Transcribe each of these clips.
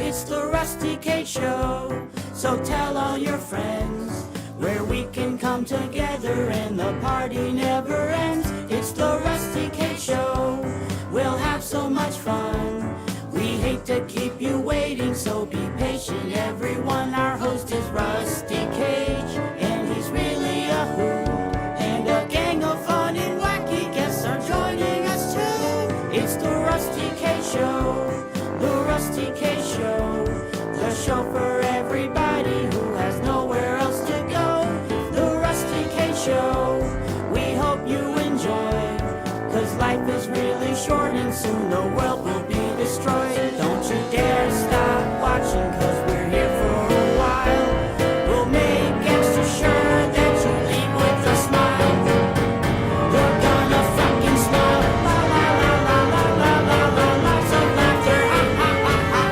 It's the Rusty Cage Show. So tell all your friends where we can come together and the party never ends. It's the Rusty Cage Show. We'll have so much fun. We hate to keep you waiting, so be patient, everyone. Our host is Rusty Cage, and he's really a hoot. And a gang of fun and wacky guests are joining us too. It's the Rusty Cage Show, the Rusty Cage Show, the show for everybody who has nowhere else to go. The Rusty Cage Show, we hope you enjoy, 'cause life is really short and soon the world will be destroyed. Don't you dare stop watching, 'cause we're here for a while. We'll make extra sure that you leave with a smile. You're gonna fucking smile. La la la la la la la la, lots of laughter. Ha ha ha ha.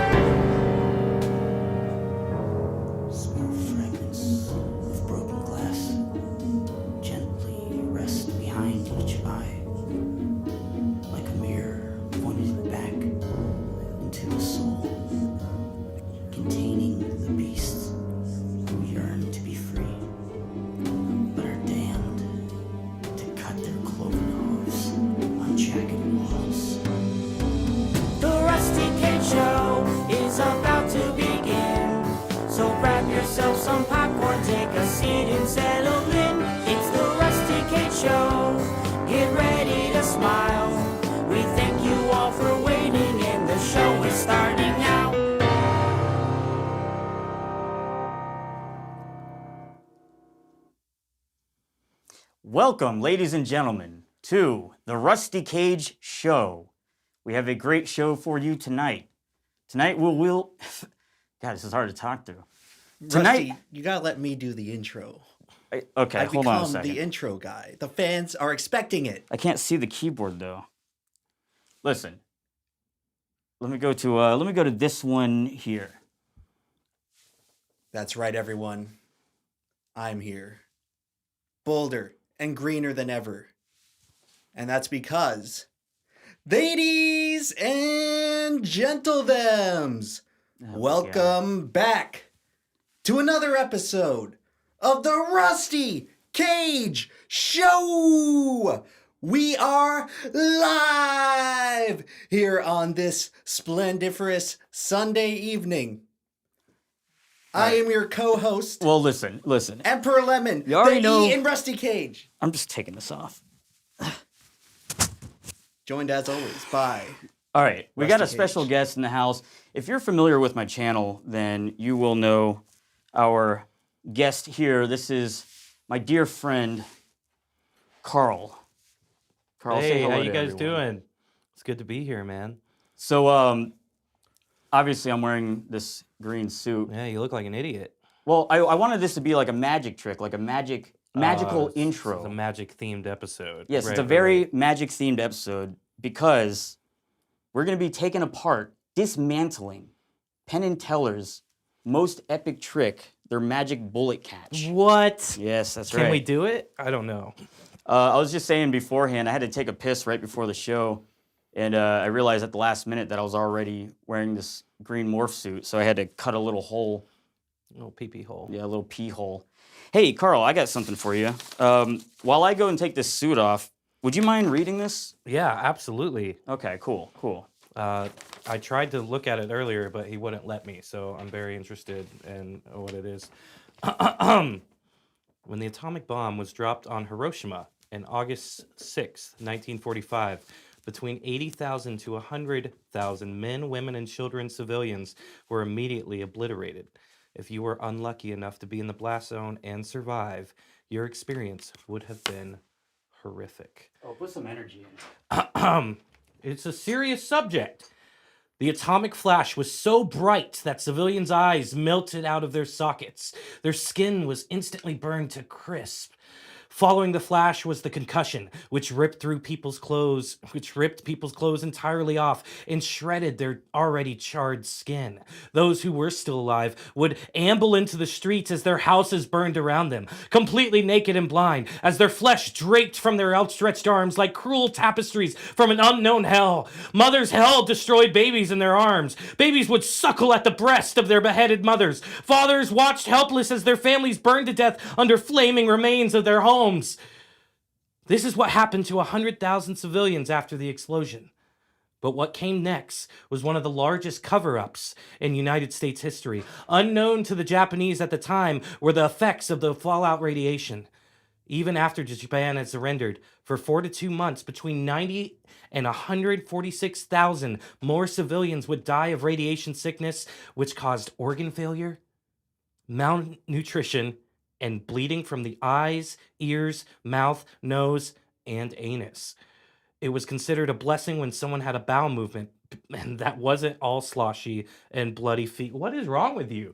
Smooth fragrance of broken glass gently rest behind each eye, like a mirror pointed back into the soul, containing the beasts who yearn to be free, but are damned to cut their cloven hooves on jagged walls. The Rusty Cage Show is about to begin, so grab yourself some popcorn, take a seat and settle in. It's the Rusty Cage Show. Get ready to smile. We thank you all for waiting, and the show is starting now. Welcome, ladies and gentlemen, to the Rusty Cage Show. We have a great show for you tonight. Tonight we'll God, this is hard to talk through. Tonight, Rusty, you gotta let me do the intro. okay, I've hold on a become second. the intro guy. The fans are expecting it. I can't see the keyboard though. Listen, let me go to this one here. That's right, everyone. I'm here. Bolder and greener than ever. And that's because, ladies and gentlethems, welcome back to another episode of the Rusty Cage Show. We are live here on this splendiferous Sunday evening. I am your co-host, Well, listen. Emperor Lemon, You already the know- E in Rusty Cage. I'm just taking this off. Joined as always by... All right, we got a Rusty special Cage. guest in the house. If you're familiar with my channel, then you will know our guest here. This is my dear friend, Carl. Carl, say Hey, hello how to you guys everyone. doing? It's good to be here, man. So, obviously I'm wearing this green suit. Yeah, you look like an idiot. Well, I wanted this to be like a magic trick, like a magical intro. It's a magic-themed episode. Yes, Right, it's a right, very right. magic-themed episode because we're going to be taking apart, dismantling Penn and Teller's most epic trick, their magic bullet catch. What? Yes, that's right. Can we do it? I don't know. I was just saying beforehand, I had to take a piss right before the show, and I realized at the last minute that I was already wearing this green morph suit, so I had to cut a little hole. Little pee-pee hole. Yeah, a little pee hole. Hey, Carl, I got something for you. While I go and take this suit off, would you mind reading this? Yeah, absolutely. Okay, cool. I tried to look at it earlier, but he wouldn't let me, so I'm very interested in what it is. When the atomic bomb was dropped on Hiroshima on August 6, 1945, between 80,000 to 100,000 men, women, and children civilians were immediately obliterated. If you were unlucky enough to be in the blast zone and survive, your experience would have been horrific. Oh, put some energy in. It's a serious subject. The atomic flash was so bright that civilians' eyes melted out of their sockets. Their skin was instantly burned to crisp. Following the flash was the concussion, which ripped people's clothes entirely off and shredded their already charred skin. Those who were still alive would amble into the streets as their houses burned around them, completely naked and blind, as their flesh draped from their outstretched arms like cruel tapestries from an unknown hell. Mothers held destroyed babies in their arms. Babies would suckle at the breast of their beheaded mothers. Fathers watched helpless as their families burned to death under flaming remains of their homes. This is what happened to 100,000 civilians after the explosion. But what came next was one of the largest cover-ups in United States history. Unknown to the Japanese at the time were the effects of the fallout radiation. Even after Japan had surrendered, for 4 to 2 months, between 90 and 146,000 more civilians would die of radiation sickness, which caused organ failure, malnutrition, and bleeding from the eyes, ears, mouth, nose, and anus. It was considered a blessing when someone had a bowel movement, and that wasn't all sloshy and bloody feet. What is wrong with you?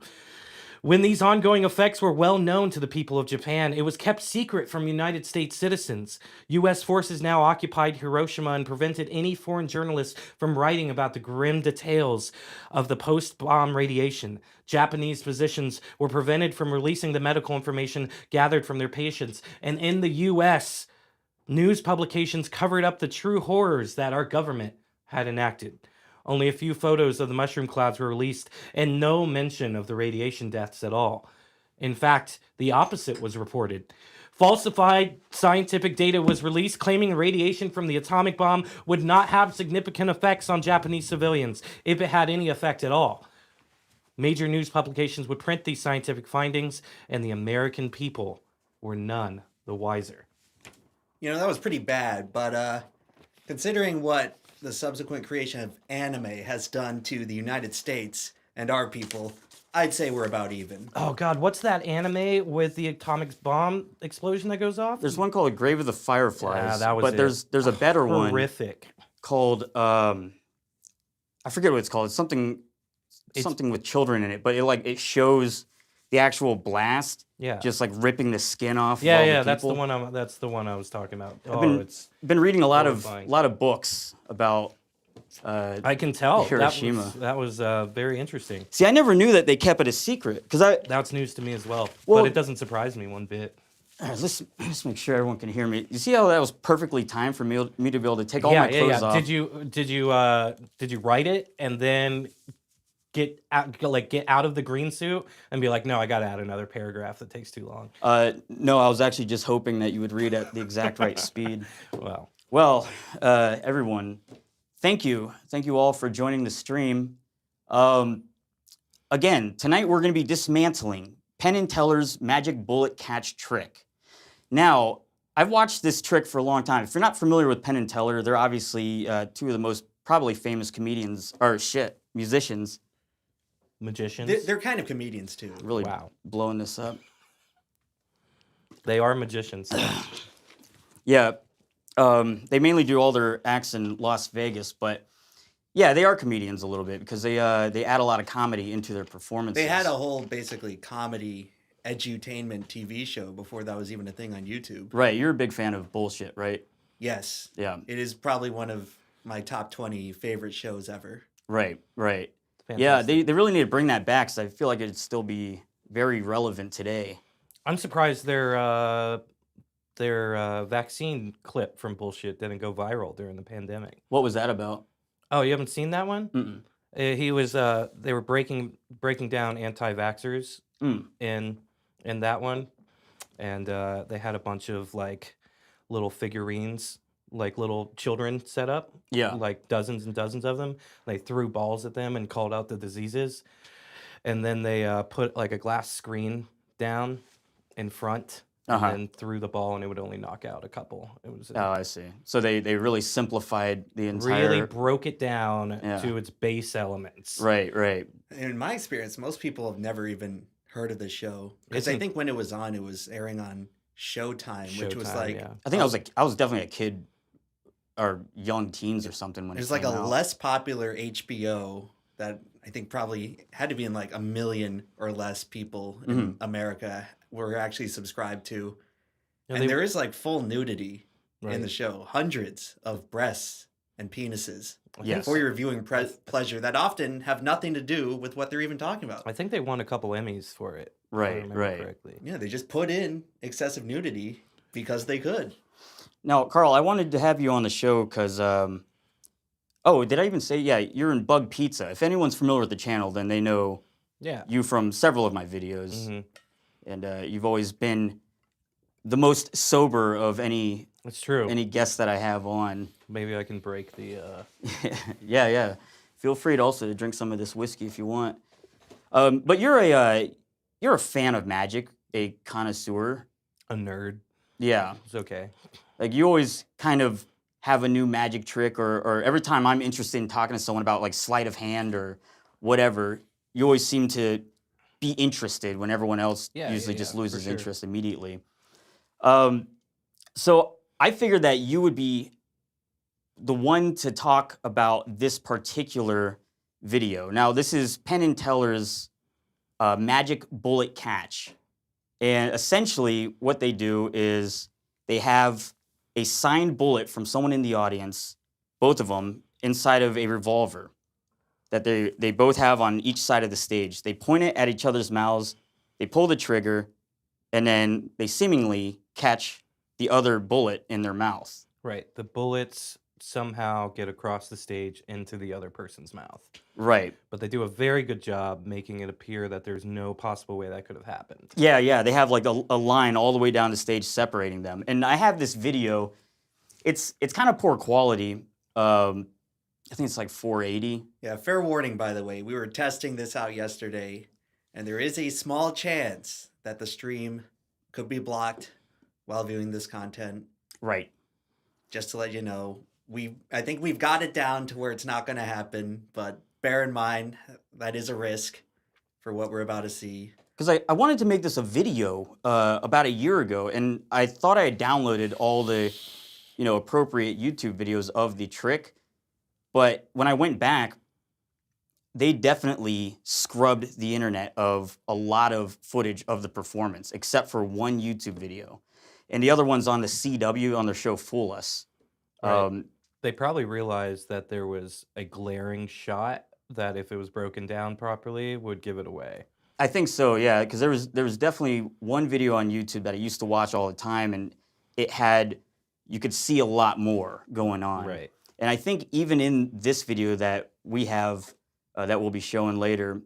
When these ongoing effects were well known to the people of Japan, it was kept secret from United States citizens. U.S. forces now occupied Hiroshima and prevented any foreign journalists from writing about the grim details of the post-bomb radiation. Japanese physicians were prevented from releasing the medical information gathered from their patients. And in the U.S., news publications covered up the true horrors that our government had enacted. Only a few photos of the mushroom clouds were released, and no mention of the radiation deaths at all. In fact, the opposite was reported. Falsified scientific data was released claiming radiation from the atomic bomb would not have significant effects on Japanese civilians, if it had any effect at all. Major news publications would print these scientific findings, and the American people were none the wiser. You know, that was pretty bad, but considering what the subsequent creation of anime has done to the United States and our people, I'd say we're about even. Oh God, what's that anime with the atomic bomb explosion that goes off? There's one called Grave of the Fireflies. Yeah, that was but it. there's a better one Horrific. called I forget what it's called. It's something with children in it, but it shows the actual blast. Yeah. Just like ripping the skin off. Yeah, of all yeah, the that's the people. one. That's the one I was talking about. I've been reading a lot horrifying. of books about. I can tell. Hiroshima. That was very interesting. See, I never knew that they kept it a secret because That's news to me as well. Well- But it doesn't surprise me one bit. let's make sure everyone can hear me. You see how that was perfectly timed for me to be able to take all my clothes off? Did you write it and then get out of the green suit and be like, no, I got to add another paragraph that takes too long? No, I was actually just hoping that you would read at the exact right speed. Wow. Well, everyone, thank you. Thank you all for joining the stream. Again, tonight we're going to be dismantling Penn and Teller's magic bullet catch trick. Now, I've watched this trick for a long time. If you're not familiar with Penn and Teller, they're obviously two of the most probably famous musicians. Magicians. They're kind of comedians too. Really Wow. blowing this up. They are magicians. Yeah, they mainly do all their acts in Las Vegas, but yeah, they are comedians a little bit because they add a lot of comedy into their performances. They had a whole basically comedy edutainment TV show before that was even a thing on YouTube. Right, you're a big fan of bullshit, right? Yes. Yeah. It is probably one of my top 20 favorite shows ever. Right. Fantastic. Yeah, they really need to bring that back because I feel like it'd still be very relevant today. I'm surprised their vaccine clip from bullshit didn't go viral during the pandemic. What was that about? Oh, you haven't seen that one? Mm-mm. They were breaking down anti-vaxxers in that one, and they had a bunch of like little figurines, like little children set up. Yeah. Like dozens and dozens of them. They threw balls at them and called out the diseases, and then they put like a glass screen down in front. Uh-huh. And then threw the ball, and it would only knock out a couple. It was Oh, I see. So they really simplified the entire... really broke it down Yeah. to its base elements. Right. In my experience, most people have never even heard of the show. Because I Isn't- think when it was on, it was airing on Showtime, which was Showtime, like... yeah. I think I was definitely a kid or young teens or something when It was it like came a out. less popular HBO that I think probably had to be in like 1 million or less people in America were actually subscribed to. And there is like full nudity Right. in the show. Hundreds of breasts and penises. Yes. For your viewing pleasure that often have nothing to do with what they're even talking about. I think they won a couple Emmys for it. If I Right, remember right. correctly. Yeah, they just put in excessive nudity because they could. Now, Carl, I wanted to have you on the show because, did I even say, yeah, you're in Bug Pizza. If anyone's familiar with the channel, then they know Yeah. you from several of my videos. Hmm. And you've always been the most sober of any It's true. guests that I have on. Maybe I can break the. Yeah. Feel free to also drink some of this whiskey if you want. But you're a fan of magic, a connoisseur. A nerd. Yeah. It's okay. Like you always kind of have a new magic trick, or every time I'm interested in talking to someone about like sleight of hand or whatever, you always seem to be interested when everyone else usually just loses interest immediately. So I figured that you would be the one to talk about this particular video. Now, this is Penn and Teller's magic bullet catch. And essentially what they do is they have a signed bullet from someone in the audience, both of them, inside of a revolver that they both have on each side of the stage. They point it at each other's mouths, they pull the trigger, and then they seemingly catch the other bullet in their mouth. Right. The bullets somehow get across the stage into the other person's mouth. Right. But they do a very good job making it appear that there's no possible way that could have happened. Yeah. They have like a line all the way down the stage separating them. And I have this video. It's kind of poor quality. I think it's like 480. Yeah, fair warning, by the way. We were testing this out yesterday, and there is a small chance that the stream could be blocked while viewing this content. Right. Just to let you know, I think we've got it down to where it's not going to happen, but bear in mind that is a risk for what we're about to see. Because I wanted to make this a video about a year ago, and I thought I had downloaded all the appropriate YouTube videos of the trick. But when I went back, they definitely scrubbed the internet of a lot of footage of the performance, except for one YouTube video. And the other one's on the CW on their show Fool Us. Right. They probably realized that there was a glaring shot that if it was broken down properly would give it away. I think so, yeah, because there was definitely one video on YouTube that I used to watch all the time, and you could see a lot more going on. Right. And I think even in this video that we have, that we'll be showing later,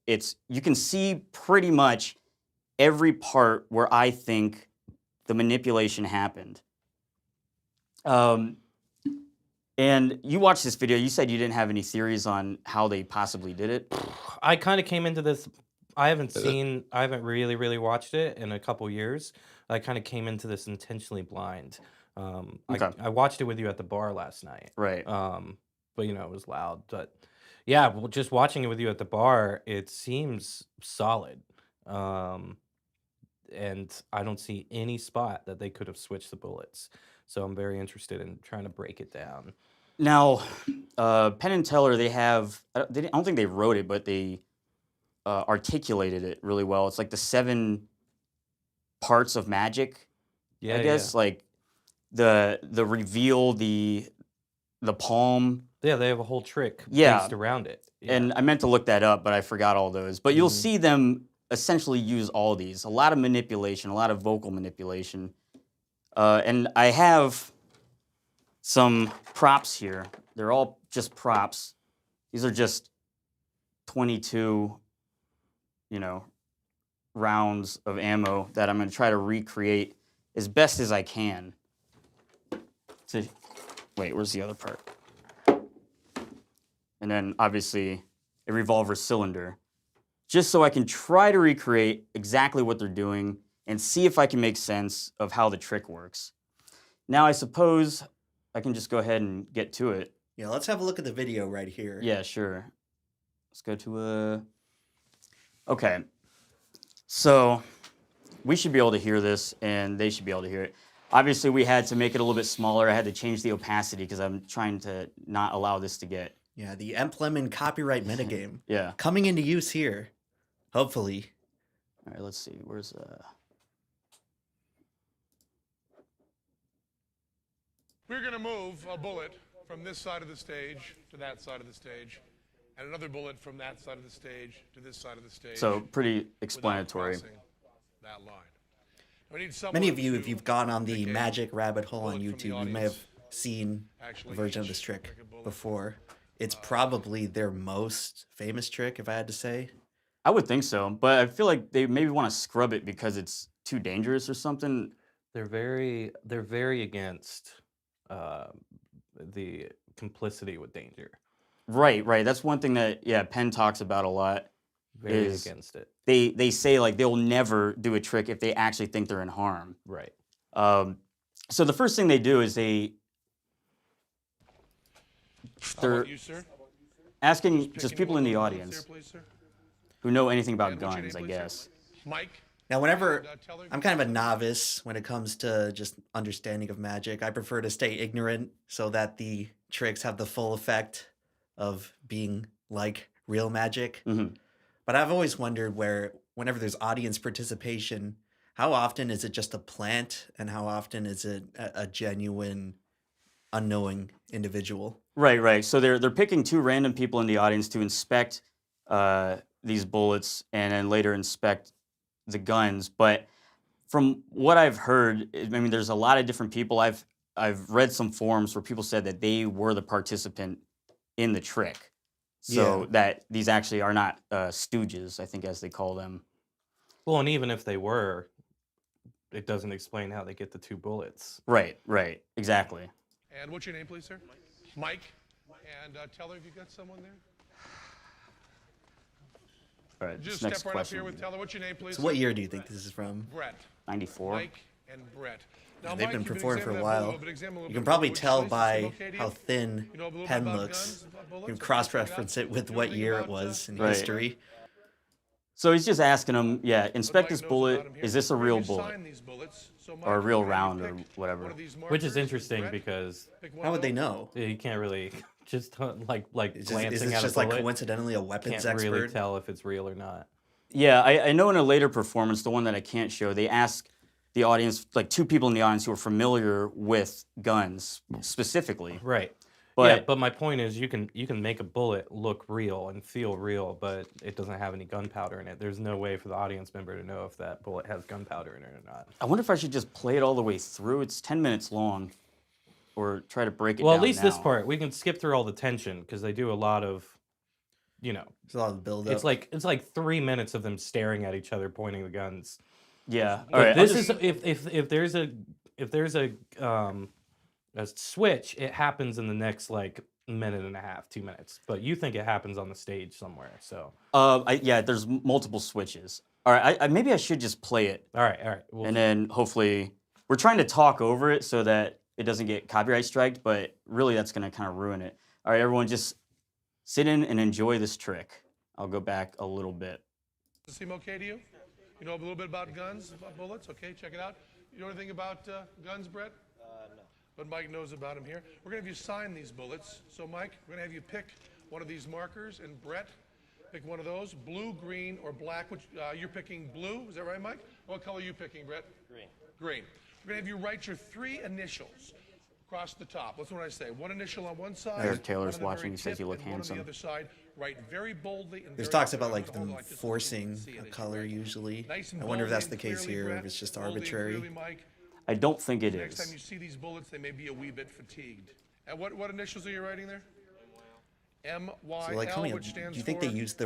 you can see pretty much every part where I think the manipulation happened. And you watched this video. You said you didn't have any theories on how they possibly did it. I kind of came into this. I haven't really watched it in a couple years. I kind of came into this intentionally blind. Okay. I watched it with you at the bar last night. Right. But it was loud. But yeah, just watching it with you at the bar, it seems solid. And I don't see any spot that they could have switched the bullets. So I'm very interested in trying to break it down. Now, Penn and Teller, I don't think they wrote it, but they articulated it really well. It's like the 7 parts of magic, Yeah, I guess. Like the reveal, the palm. Yeah, they have a whole trick Yeah. based around it. Yeah. And I meant to look that up, but I forgot all those. But you'll see them essentially use all these. A lot of manipulation, a lot of vocal manipulation. And I have some props here. They're all just props. These are just 22, rounds of ammo that I'm going to try to recreate as best as I can. Wait, where's the other part? And then, obviously, a revolver cylinder, just so I can try to recreate exactly what they're doing and see if I can make sense of how the trick works. Now, I suppose I can just go ahead and get to it. Yeah, let's have a look at the video right here. Yeah, sure. Let's go to Okay. So, we should be able to hear this, and they should be able to hear it. Obviously, we had to make it a little bit smaller. I had to change the opacity because I'm trying to not allow this to get... Yeah, the Lemon copyright metagame. Yeah. Coming into use here, hopefully. All right, let's see. Where's We're going to move a bullet from this side of the stage to that side of the stage, and another bullet from that side of the stage to this side of the stage. So pretty without explanatory. crossing that line. We need someone Many of you, to if you've gone on the pick a magic rabbit hole on bullet from the YouTube, you may audience. have seen a Actually, version of each this trick pick a bullet. before. It's probably their most famous trick, if I had to say. I would think so, but I feel like they maybe want to scrub it because it's too dangerous or something. They're very against the complicity with danger. Right. That's one thing that Penn talks about a lot. Very Is against it. They say like they'll never do a trick if they actually think they're in harm. Right. So the first thing they do is How they're about you, sir? asking Pick just any people one in of the those bullets audience there, please, sir. who know anything about And what's your guns, I name, please, sir? guess. Mike. Now, whenever And, tell her- I'm kind of a novice when it comes to just understanding of magic, I prefer to stay ignorant so that the tricks have the full effect of being like real magic. Mhm. But I've always wondered whenever there's audience participation, how often is it just a plant and how often is it a genuine, unknowing individual? Right. So they're picking two random people in the audience to inspect these bullets and then later inspect the guns. But from what I've heard, I mean, there's a lot of different people. I've read some forums where people said that they were the participant in the trick, so Yeah. that these actually are not stooges, I think, as they call them. Well, and even if they were, it doesn't explain how they get the two bullets. Right. Exactly. And what's your name, please, sir? Mike. And tell her if you got someone there. All right. Just This next step right up question. here with Teller. What's your name, please? So what sir? year do you think this is from? Brett. 94. Mike and Brett. Now, They've Mike, been you've performing for a examining that bullet while. little bit, examine a little You can bit probably more. Would tell please? Does it by seem okay to how you? thin You know a little bit Penn about looks. guns, about bullets? You can Okay, cross-reference check it with out. what You know year it anything about, was in Right. history. So he's just asking them, inspect Mike this knows bullet. about 'em here. Is this a We're gonna real have you bullet? sign these bullets. So, Mike, Or a real we're gonna have round you or pick whatever. one of these Which is markers. interesting Brett, because pick one How of would they those. know? you can't really just like Is glancing this at just a like bullet. coincidentally a weapons Can't really expert? tell if it's real or not. Yeah, I know in a later performance, the one that I can't show, they ask the audience, like two people in the audience who are familiar with guns specifically. Right. But But my point is you can make a bullet look real and feel real, but it doesn't have any gunpowder in it. There's no way for the audience member to know if that bullet has gunpowder in it or not. I wonder if I should just play it all the way through. It's 10 minutes long, or try to break it Well, down at least this now. part we can skip through all the tension because they do a lot of, There's a lot of build up. it's like 3 minutes of them staring at each other, pointing the guns. Yeah. All But right. this is if there's a switch, it happens in the next like minute and a half, 2 minutes. But you think it happens on the stage somewhere, so There's multiple switches. All right. Maybe I should just play it, all right. Well, and then hopefully we're trying to talk over it so that it doesn't get copyright striked. But really, that's going to kind of ruin it. All right, everyone, just sit in and enjoy this trick. I'll go back a little bit. Does it seem okay to you? You know a little bit about guns, about bullets? Okay, check it out. You know anything about guns, Brett? No. But Mike knows about them here. We're going to have you sign these bullets. So, Mike, we're going to have you pick one of these markers, and Brett, pick one of those. Blue, green, or black. Which you're picking blue. Is that right, Mike? What color are you picking, Brett? Green. Green. We're going to have you write your 3 initials across the top. That's what I say. One initial on one side. Eric Taylor's one on the watching. very He says you tip, look and one handsome. on the other side. Write very boldly and There's very talks about clearly. like Hold them like this so forcing you can see it a as you color write. usually. Nice and I wonder if that's the boldly and case clearly, here or if Brett. it's just Boldly and arbitrary. clearly, Mike. I don't think it Next time you is. see these bullets, they may be a wee bit fatigued. And what initials are you writing there? M-Y-L, So like, tell me, which do stands you think for? they used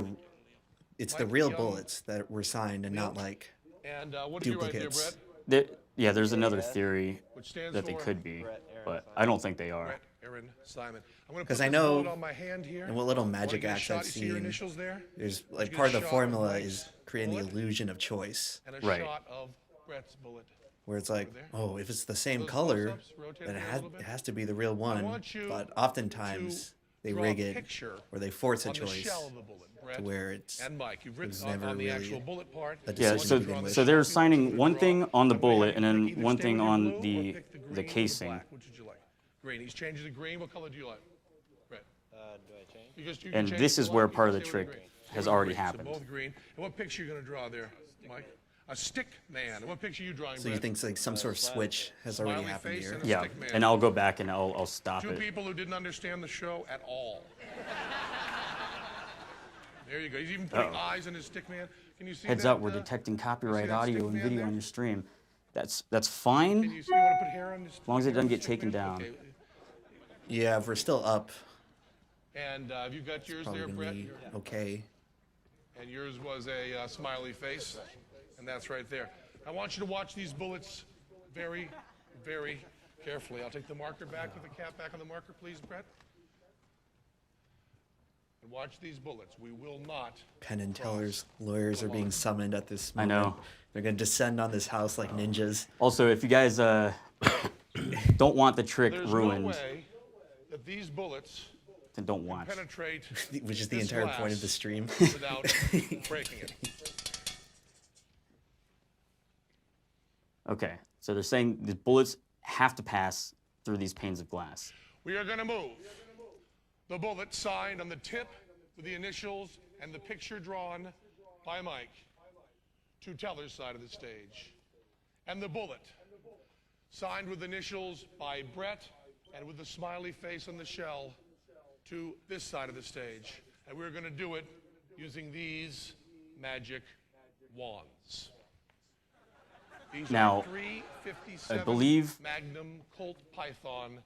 it's the Mike real Young. bullets that were signed and not like And what did you write there, duplicates? Brett? There's another theory Which stands that they for? could be, but I don't think they are. Brett Aaron Simon. I'm going to 'Cause put I this know bullet on my hand here. in what little Wanna magic get a acts shot? I've You see your seen, initials there? there's Did you like get part a of the shot formula Mike's is creating the bullet illusion of choice, and a Right. shot of Brett's bullet. where it's like, there. oh, if it's the same Those color, close-ups, rotate then it a little bit. it has to be the real one. want you But oftentimes they draw a rig it picture or they force a on the choice shell of the bullet, Brett. to where it's And Mike, you've written was on, never on the really actual bullet part. a Yeah, decision so to begin with. so they're What you signing would one draw. thing on the I'm gonna have bullet you and then pick either one stay thing with your on blue or the pick the green the or the casing. black. Which would you like? Green. He's changing to green. What color do you like? Brett. Do I change? You And change this to is black, where you part can of the stay with trick green. has Stay with already green. happened. So both green. And what picture are you going to draw there, Mike? A stick man. What picture are you drawing, So you Brett? think like some sort of switch has already Smiley happened face here? and a Yeah, stick man. and I'll go back and I'll stop Two it. people who didn't understand the show at all. There you go. He's even putting eyes on his stick man. Can you see Heads that? up, we're detecting copyright that audio stick and man video there? on your stream. That's Can fine. you see? You want to put hair on his? As long as it hair on doesn't the get stick taken man? down. Okay. Yeah, if we're still up, And have you got yours probably there, gonna Brett? be okay. And yours was a smiley face, and that's right there. I want you to watch these bullets very, very carefully. I'll take the marker back with the cap back on the marker, please, Brett. And watch these bullets. We will not. Penn and Teller's lawyers are being summoned at this I moment. know. They're gonna descend on this house like ninjas. Also, if you guys don't want the trick There's ruined, no way that these bullets then don't watch. penetrate Which is the this entire point of glass the stream. without breaking it. Okay, so they're saying the bullets have to pass through these panes of glass. We are going to move the bullet signed on the tip with the initials and the picture drawn by Mike to Teller's side of the stage. And the bullet signed with initials by Brett and with the smiley face on the shell to this side of the stage. And we're going to do it using these magic wands. These Now, are 357 I believe Magnum Colt Python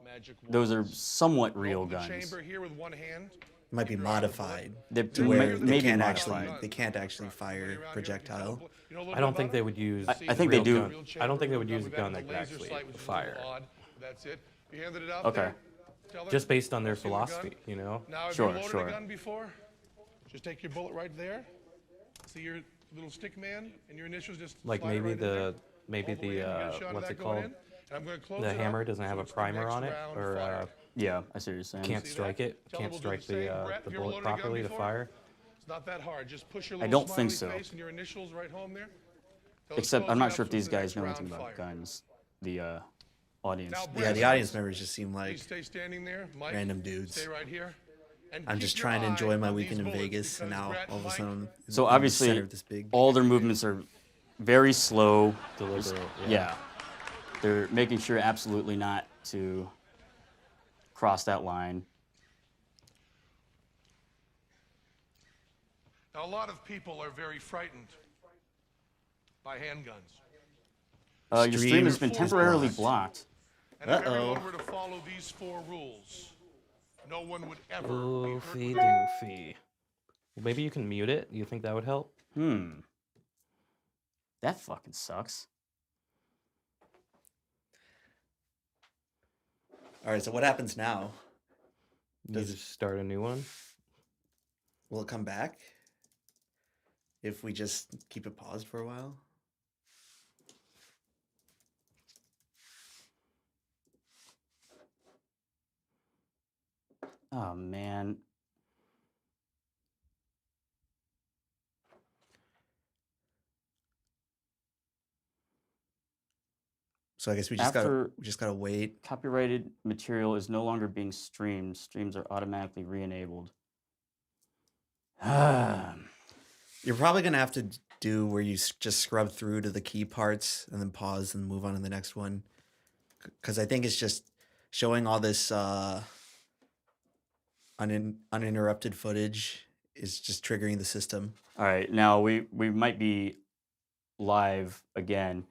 magic wands. those are somewhat real Open the guns. chamber here with one hand. Might be modified They're to where maybe they modified. can't actually fire projectile. I don't think they would use. I think they real do. gun. I don't think they would use a gun that could actually fire. That's it. You handed it out Okay. there? Teller? Just based on their See the gun? philosophy, you know. Now, have Sure, you loaded sure. a gun before? Just take your bullet right there. See your little stick man and your initials just Like slide it maybe right in there. the All the way in, you get a shot of what's that it going called? in. And I'm gonna close The it up, hammer doesn't have so a it's the primer next on it, round or fire. Yeah, I see what you're saying. can't See strike that? it, Teller can't will do strike the same. Brett, the have you ever bullet loaded a gun properly to before? fire. It's not that hard. Just push your I little don't think smiley so. face and your initials right home there. Those Except close I'm it not up sure if so these the guys next know round anything about fire. guns. The audience. Now, Yeah, Brett, the audience members just seem like please stay standing there. Mike, random dudes. Stay right here. And I'm keep just your trying to eye enjoy my on weekend these in bullets Vegas, and because now Brett all of a and sudden, Mike, So in the obviously, center of this big. all their movements are very slow. Deliberate. Yeah. They're making sure absolutely not to cross that line. Now, a lot of people are very frightened by handguns. Your stream has been is temporarily blocked. blocked. And if Uh-oh. everyone were to follow these 4 rules, no one would ever be Oofy hurt. doofy. Well, maybe you can mute it. You think that would help? That fucking sucks. All right, so what happens now? You Does just start a new one. Will it come back if we just keep it paused for a while? Oh man. So I guess we just After- gotta wait. Copyrighted material is no longer being streamed. Streams are automatically re-enabled. You're probably gonna have to do where you just scrub through to the key parts and then pause and move on to the next one, because I think it's just showing all this uninterrupted footage is just triggering the system. All right, now we might be live again.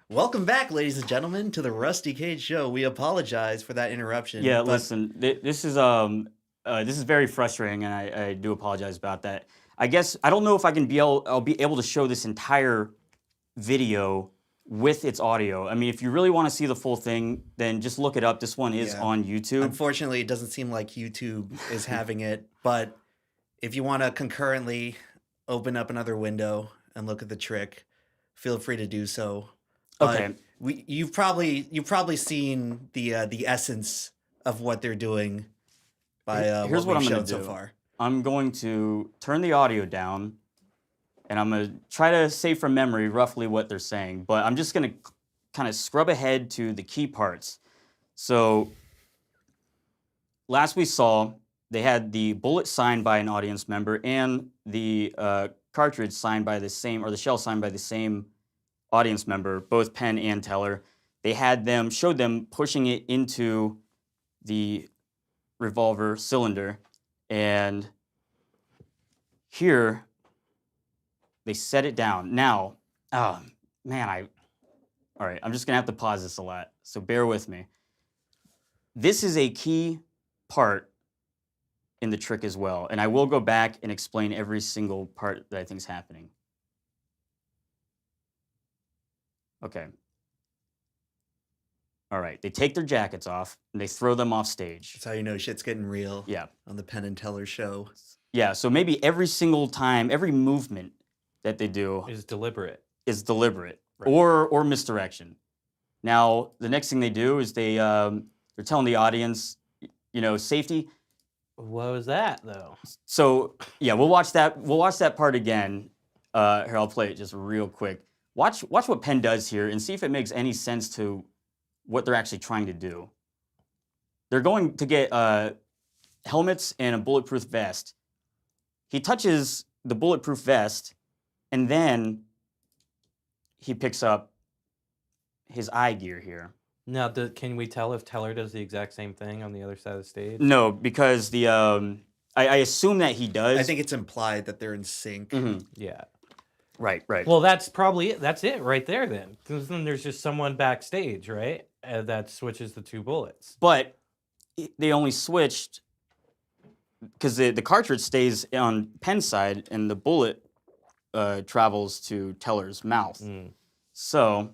Welcome back, ladies and gentlemen, to the Rusty Cage Show. We apologize for that interruption. Yeah, but listen, this is very frustrating, and I do apologize about that. I guess I don't know if I'll be able to show this entire video with its audio. I mean, if you really want to see the full thing, then just look it up. This one is Yeah. on YouTube. Unfortunately, it doesn't seem like YouTube is having it. But if you want to concurrently open up another window and look at the trick, feel free to do so. But Okay. you've probably seen the essence of what they're doing by Here's what what we've I'm gonna shown so do. far. I'm going to turn the audio down, and I'm going to try to say from memory roughly what they're saying, but I'm just going to kind of scrub ahead to the key parts. So last we saw, they had the bullet signed by an audience member and the cartridge signed by the same, or the shell signed by the same audience member, both Penn and Teller. They showed them pushing it into the revolver cylinder, and here they set it down. Now, oh man, all right, I'm just gonna have to pause this a lot, so bear with me. This is a key part in the trick as well, and I will go back and explain every single part that I think is happening. Okay. All right, they take their jackets off and they throw them off stage. That's how you know shit's getting real. Yeah. On the Penn and Teller show. Yeah, so maybe every single time, every movement that they do Is deliberate. is deliberate Right. or misdirection. Now, the next thing they do is they're telling the audience, safety. What was that though? So yeah, we'll watch that. We'll watch that part again. Here, I'll play it just real quick. Watch what Penn does here and see if it makes any sense to what they're actually trying to do. They're going to get helmets and a bulletproof vest. He touches the bulletproof vest, and then he picks up his eye gear here. Now, can we tell if Teller does the exact same thing on the other side of the stage? No, because I assume that he does. I think it's implied that they're in sync. Mhm. Yeah. Right. Well, that's probably it. That's it right there then. Because then there's just someone backstage, right? That switches the two bullets. But they only switched because the cartridge stays on Penn's side and the bullet travels to Teller's mouth. So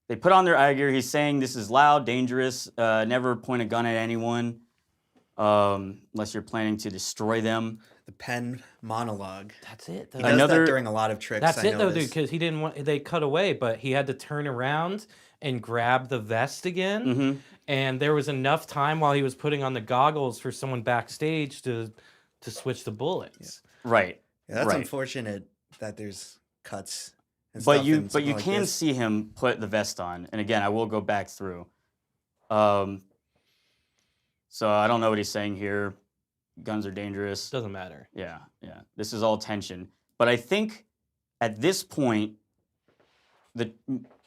they put on their eye gear. He's saying this is loud, dangerous, never point a gun at anyone unless you're planning to destroy them. The Penn monologue. That's it. He Though. does that during a lot of tricks. That's I it though, dude. noticed. Because he didn't want. They cut away, but he had to turn around and grab the vest again. Mm-hmm. And there was enough time while he was putting on the goggles for someone backstage to switch the bullets. Right. Yeah, that's right. unfortunate that there's cuts. And But stuff you in but something you like can this. see him put the vest on. And again, I will go back through. So I don't know what he's saying here. Guns are dangerous. Doesn't matter. Yeah. This is all tension. But I think at this point,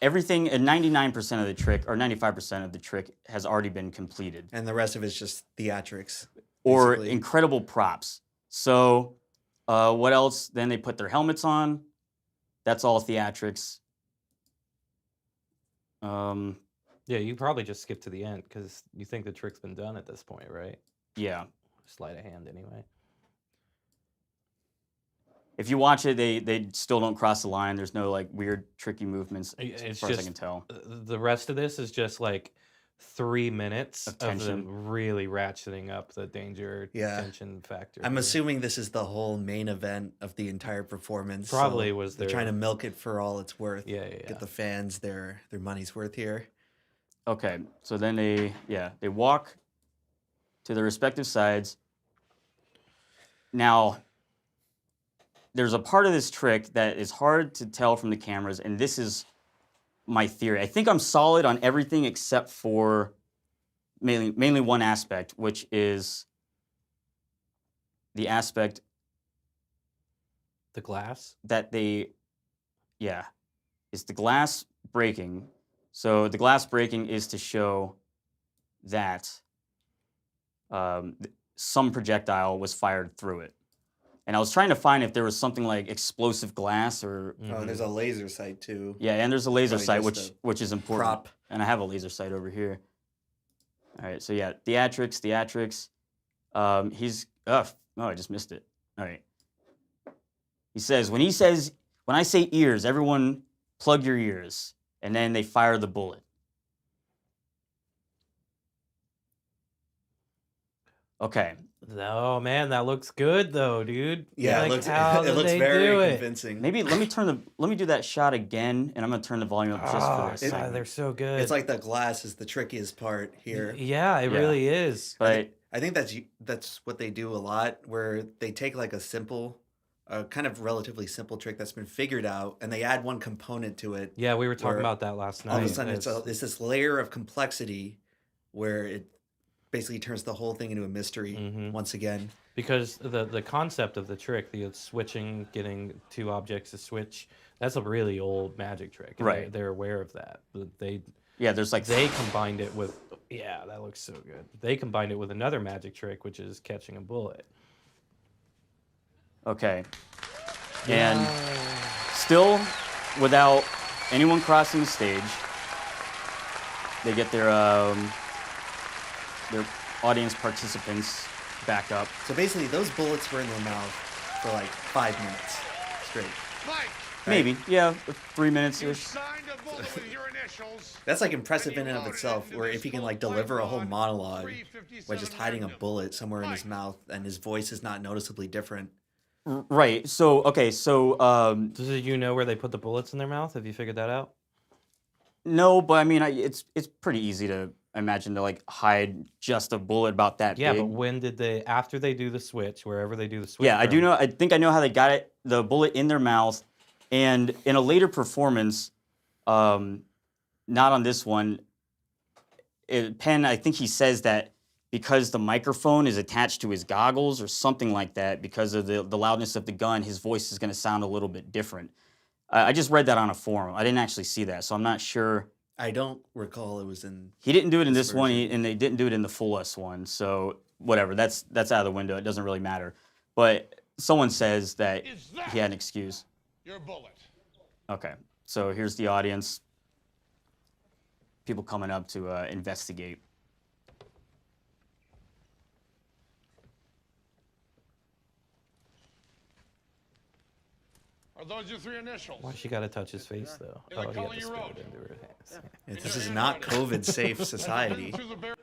everything, 99% of the trick or 95% of the trick has already been completed. And the rest of it's just theatrics. Or basically. incredible props. So what else? Then they put their helmets on. That's all theatrics. Yeah, you probably just skip to the end because you think the trick's been done at this point, right? Yeah. Sleight of hand, anyway. If you watch it, they still don't cross the line. There's no like weird tricky movements It's as far as I just- can tell. The rest of this is just like 3 minutes Of of them tension. really ratcheting up the danger tension factor. I'm here. assuming this is the whole main event of the entire performance. Probably so was they're their- trying to milk it for all it's worth. Yeah. Get the fans their money's worth here. Okay, so then they walk to their respective sides. Now, there's a part of this trick that is hard to tell from the cameras, and this is my theory. I think I'm solid on everything except for mainly one aspect, which is the aspect The glass. that is the glass breaking. So the glass breaking is to show that some projectile was fired through it. And I was trying to find if there was something like explosive glass or Oh, there's a laser sight too. yeah, and there's a laser Probably sight just which is important. prop. And I have a laser sight over here. All right, so yeah, theatrics. I just missed it. All right. When I say ears, everyone plug your ears. And then they fire the bullet. Okay. Oh man, that looks good though, dude. Yeah, Like, it looks, how it did looks they very do it? convincing. Maybe let me do that shot again, and I'm gonna turn the volume up just for Oh, this. God, segment. they're so good. It's like the glass is the trickiest part here. Yeah, it Yeah. really is. But I think that's what they do a lot, where they take like a kind of relatively simple trick that's been figured out, and they add one component to it. Yeah, we were talking Where about that last night. All of a sudden, it's this layer of complexity where basically turns the whole thing into a mystery once again. Because the concept of the trick, the switching, getting two objects to switch, that's a really old magic trick. And Right. They're aware of that. But there's like they combined it with, yeah, that looks so good. They combined it with another magic trick, which is catching a bullet. Okay. And still, without anyone crossing the stage, they get their audience participants back up. So basically, those bullets were in their mouth for like 5 minutes straight. Mike, Maybe, yeah, 3 minutes you ish. signed a bullet with your initials. That's like impressive And in you and of loaded itself, into where this if he can full like deliver a whole Python monologue 357 by just hiding a Magnum. bullet somewhere in his Mike. mouth and his voice is not noticeably different. Right. So okay. So Do you know where they put the bullets in their mouth? Have you figured that out? no, but I mean, it's pretty easy to imagine to like hide just a bullet about that Yeah, big. but when did they, after they do the switch, wherever they do the switch? Yeah, I do from, know. I think I know how they got it. The bullet in their mouth, and in a later performance, not on this one. Penn, I think he says that because the microphone is attached to his goggles or something like that, because of the loudness of the gun, his voice is going to sound a little bit different. I just read that on a forum. I didn't actually see that, so I'm not sure. I don't recall it was in. He didn't do it in this one, version. and they didn't do it in the full S one. So whatever, that's out of the window. It doesn't really matter. But someone says that Is that he had an excuse. your bullet? Okay, so here's the audience. People coming up to investigate. Are those your 3 initials? Why she got to touch his face, though? In the Oh, he color had to you spit wrote. it into her hands. This is not COVID-safe society. Through the barrel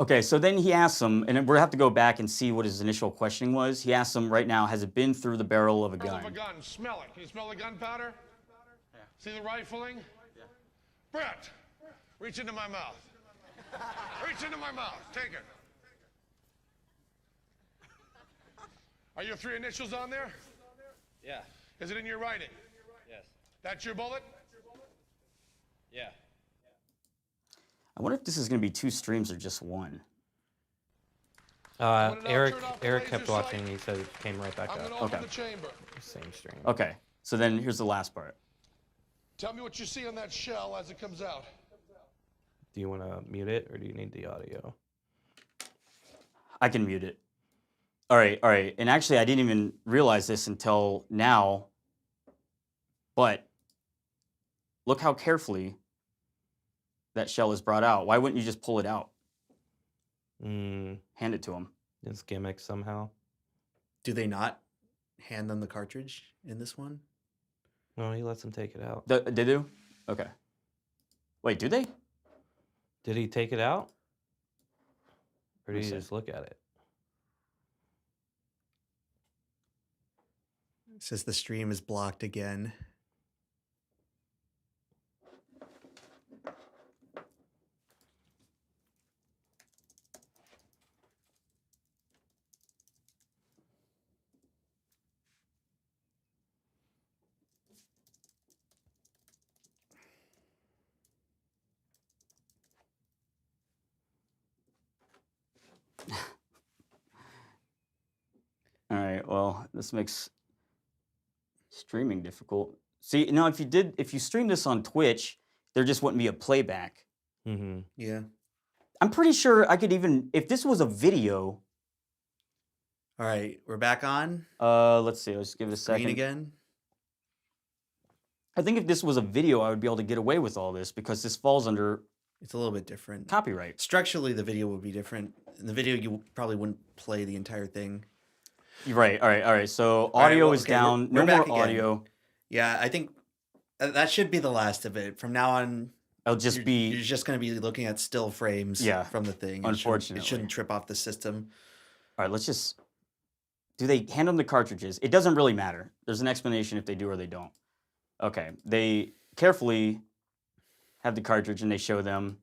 Okay, so then he asks him, and we're gonna have to go back and see what his initial questioning was. He asks him right now, has it been through the barrel of a of a gun? gun. Smell it. Can you smell the gunpowder? Yeah. See the rifling? Yeah. Brett, reach into my mouth. Reach into my mouth. Take it. Are your 3 initials on there? Yeah. Is it in your writing? Yes. That's your bullet? Yeah. I wonder if this is gonna be 2 streams or just one. When it all Eric turned off the Eric laser kept sight, watching. He said it came right back I'm going to up. open Okay. the chamber. Same stream. Okay, so then here's the last part. Tell me what you see on that shell as it comes out. Do you want to mute it, or do you need the audio? I can mute it. All right. And actually, I didn't even realize this until now. But look how carefully that shell is brought out. Why wouldn't you just pull it out? Hand it to him. It's gimmick somehow. Do they not hand them the cartridge in this one? No, he lets him take it out. They do? Okay. Wait, do they? Did he take it out? Or did Let me he see. just look at it? It says the stream is blocked again. All right. Well, this makes streaming difficult. See, now if you stream this on Twitch, there just wouldn't be a playback. Mm-hmm. Yeah. I'm pretty sure I could even, if this was a video. All right, we're back on. Let's see. Let's give it a Screen second. again. I think if this was a video, I would be able to get away with all this because this falls under It's a little bit different. copyright. Structurally, the video would be different. In the video, you probably wouldn't play the entire thing. You're right. All right. So right, audio well, is okay, down. we're No back more again. audio. Yeah, I think that should be the last of it. From now on, It'll just you're be. just going to be looking at still frames Yeah, from the thing. unfortunately. It shouldn't trip off the system. All right. Let's just. Do they hand them the cartridges? It doesn't really matter. There's an explanation if they do or they don't. Okay. They carefully have the cartridge and they show them.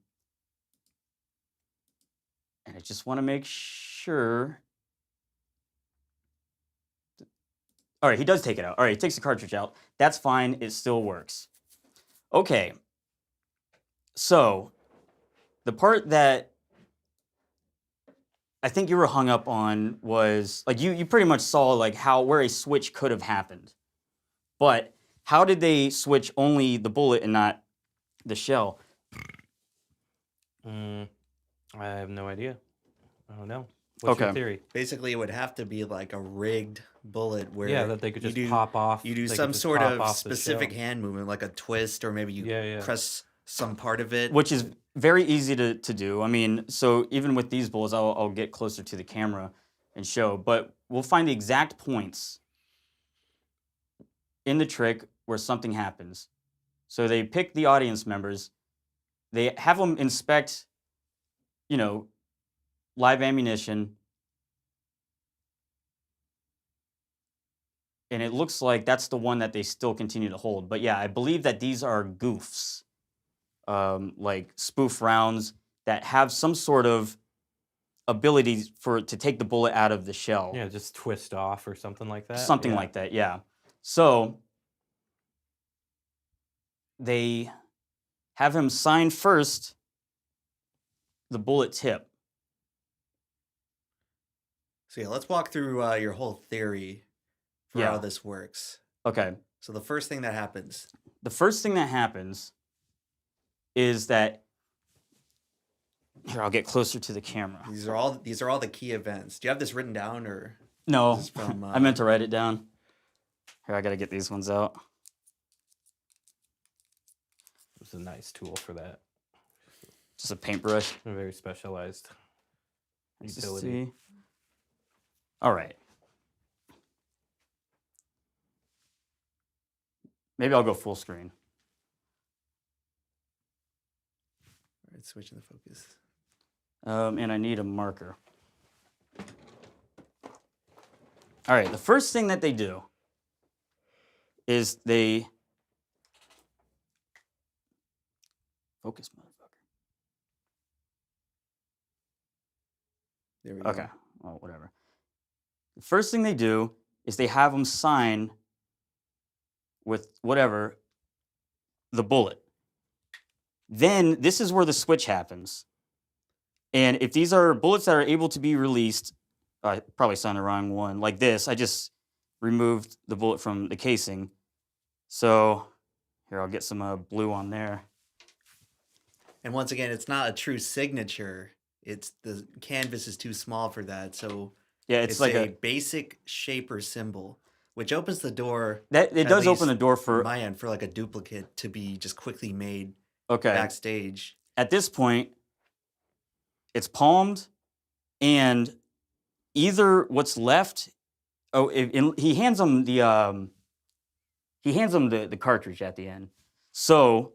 And I just want to make sure. All right, he does take it out. All right, he takes the cartridge out. That's fine. It still works. Okay. So, the part that I think you were hung up on was like you pretty much saw like where a switch could have happened, but how did they switch only the bullet and not the shell? I have no idea. I don't know. What's your theory? Basically, it would have to be like a rigged bullet where That they could just do, pop off. You do they some could just sort pop of off the specific shell. hand movement, like a twist, or maybe you press some part of it. Which is very easy to do. I mean, so even with these bullets, I'll get closer to the camera and show, but we'll find the exact points in the trick where something happens. So they pick the audience members, they have them inspect, live ammunition, and it looks like that's the one that they still continue to hold. But yeah, I believe that these are goofs, like spoof rounds that have some sort of ability to take the bullet out of the shell. Yeah, just twist off or something like that. Something like that, yeah. So they have him sign first the bullet tip. So yeah, let's walk through your whole theory for how this works. Okay. So the first thing that happens. The first thing that happens is that here, I'll get closer to the camera. These are all the key events. Do you have this written down or? No, This is from, I meant to write it down. Here, I gotta get these ones out. It's a nice tool for that. Just a paintbrush. A very specialized Let's utility. see. All right. Maybe I'll go full screen. All right, switching the focus. And I need a marker. All right, the first thing that they do is they focus, motherfucker. There we go. Okay, well, whatever. The first thing they do is they have them sign with whatever the bullet. Then this is where the switch happens. And if these are bullets that are able to be released, I probably signed the wrong one, like this, I just removed the bullet from the casing. So here, I'll get some blue on there. And once again, it's not a true signature. It's the canvas is too small for that. So Yeah, it's like a basic shape or symbol, which opens the door. That it at does least open the door for my end for like a duplicate to be just quickly made okay. backstage. At this point, it's palmed, and either what's left. Oh, he hands them the cartridge at the end. So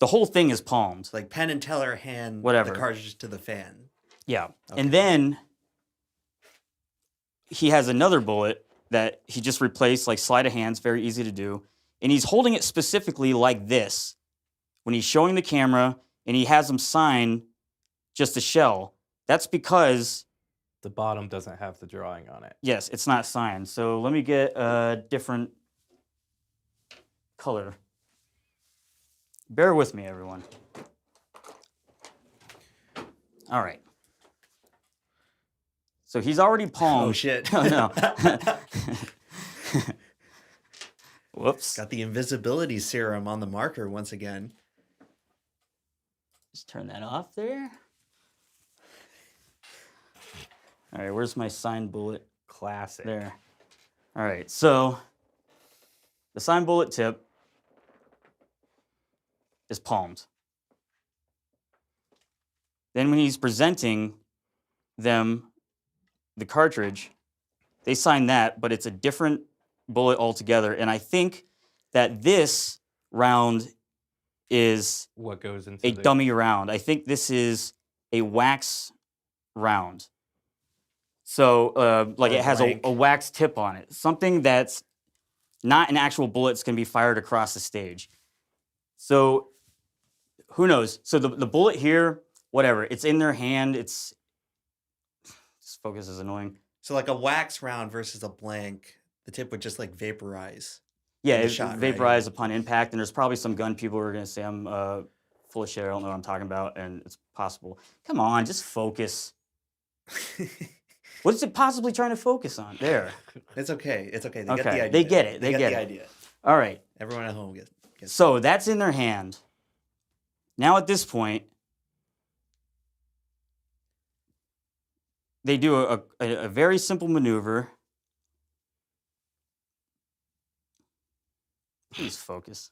the whole thing is palmed. Like Penn and Teller hand Whatever. the cartridge to the fan. Yeah, Okay. and then he has another bullet that he just replaced, like sleight of hands, very easy to do, and he's holding it specifically like this when he's showing the camera, and he has them sign just a shell. That's because The bottom doesn't have the drawing on it. yes, it's not signed. So let me get a different color. Bear with me, everyone. All right. So he's already palmed. Oh shit. Oh, no. Whoops. Got the invisibility serum on the marker once again. Just turn that off there. All right, where's my signed bullet? Classic. There. All right, so the signed bullet tip is palmed. Then when he's presenting them the cartridge, they sign that, but it's a different bullet altogether. And I think that this round is What goes into a the dummy round. I think this is a wax round. So, like Or it has blank. a wax tip on it. Something that's not an actual bullet that's going to be fired across the stage. So, who knows? So the bullet here, whatever, it's in their hand. This focus is annoying. So like a wax round versus a blank, the tip would just like vaporize. Yeah, the it shot, right? vaporized upon impact, and there's probably some gun people who are going to say I'm full of shit. I don't know what I'm talking about, and it's possible. Come on, just focus. What is it possibly trying to focus on? There. It's okay. It's okay. They get Okay, the idea. they get it, they get get the it. idea. All right. Everyone at home gets. So that's in their hand. Now at this point, they do a very simple maneuver. Please focus.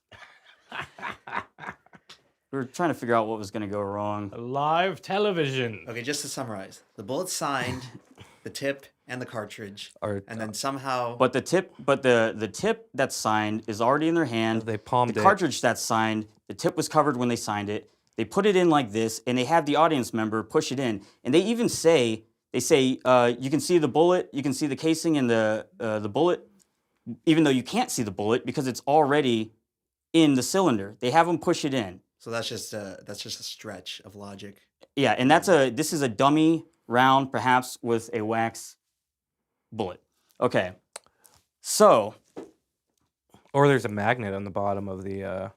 We were trying to figure out what was going to go wrong. Live television. Okay, just to summarize, the bullet's signed, the tip and the cartridge, Or and then somehow. But the tip that's signed is already in their hand. they palmed The it. cartridge that's signed, the tip was covered when they signed it. They put it in like this, and they have the audience member push it in. And they even say, you can see the bullet, you can see the casing and the bullet, even though you can't see the bullet because it's already in the cylinder. They have them push it in. So that's just a stretch of logic. Yeah, and this is a dummy round, perhaps with a wax bullet. Okay, so Or there's a magnet on the bottom of the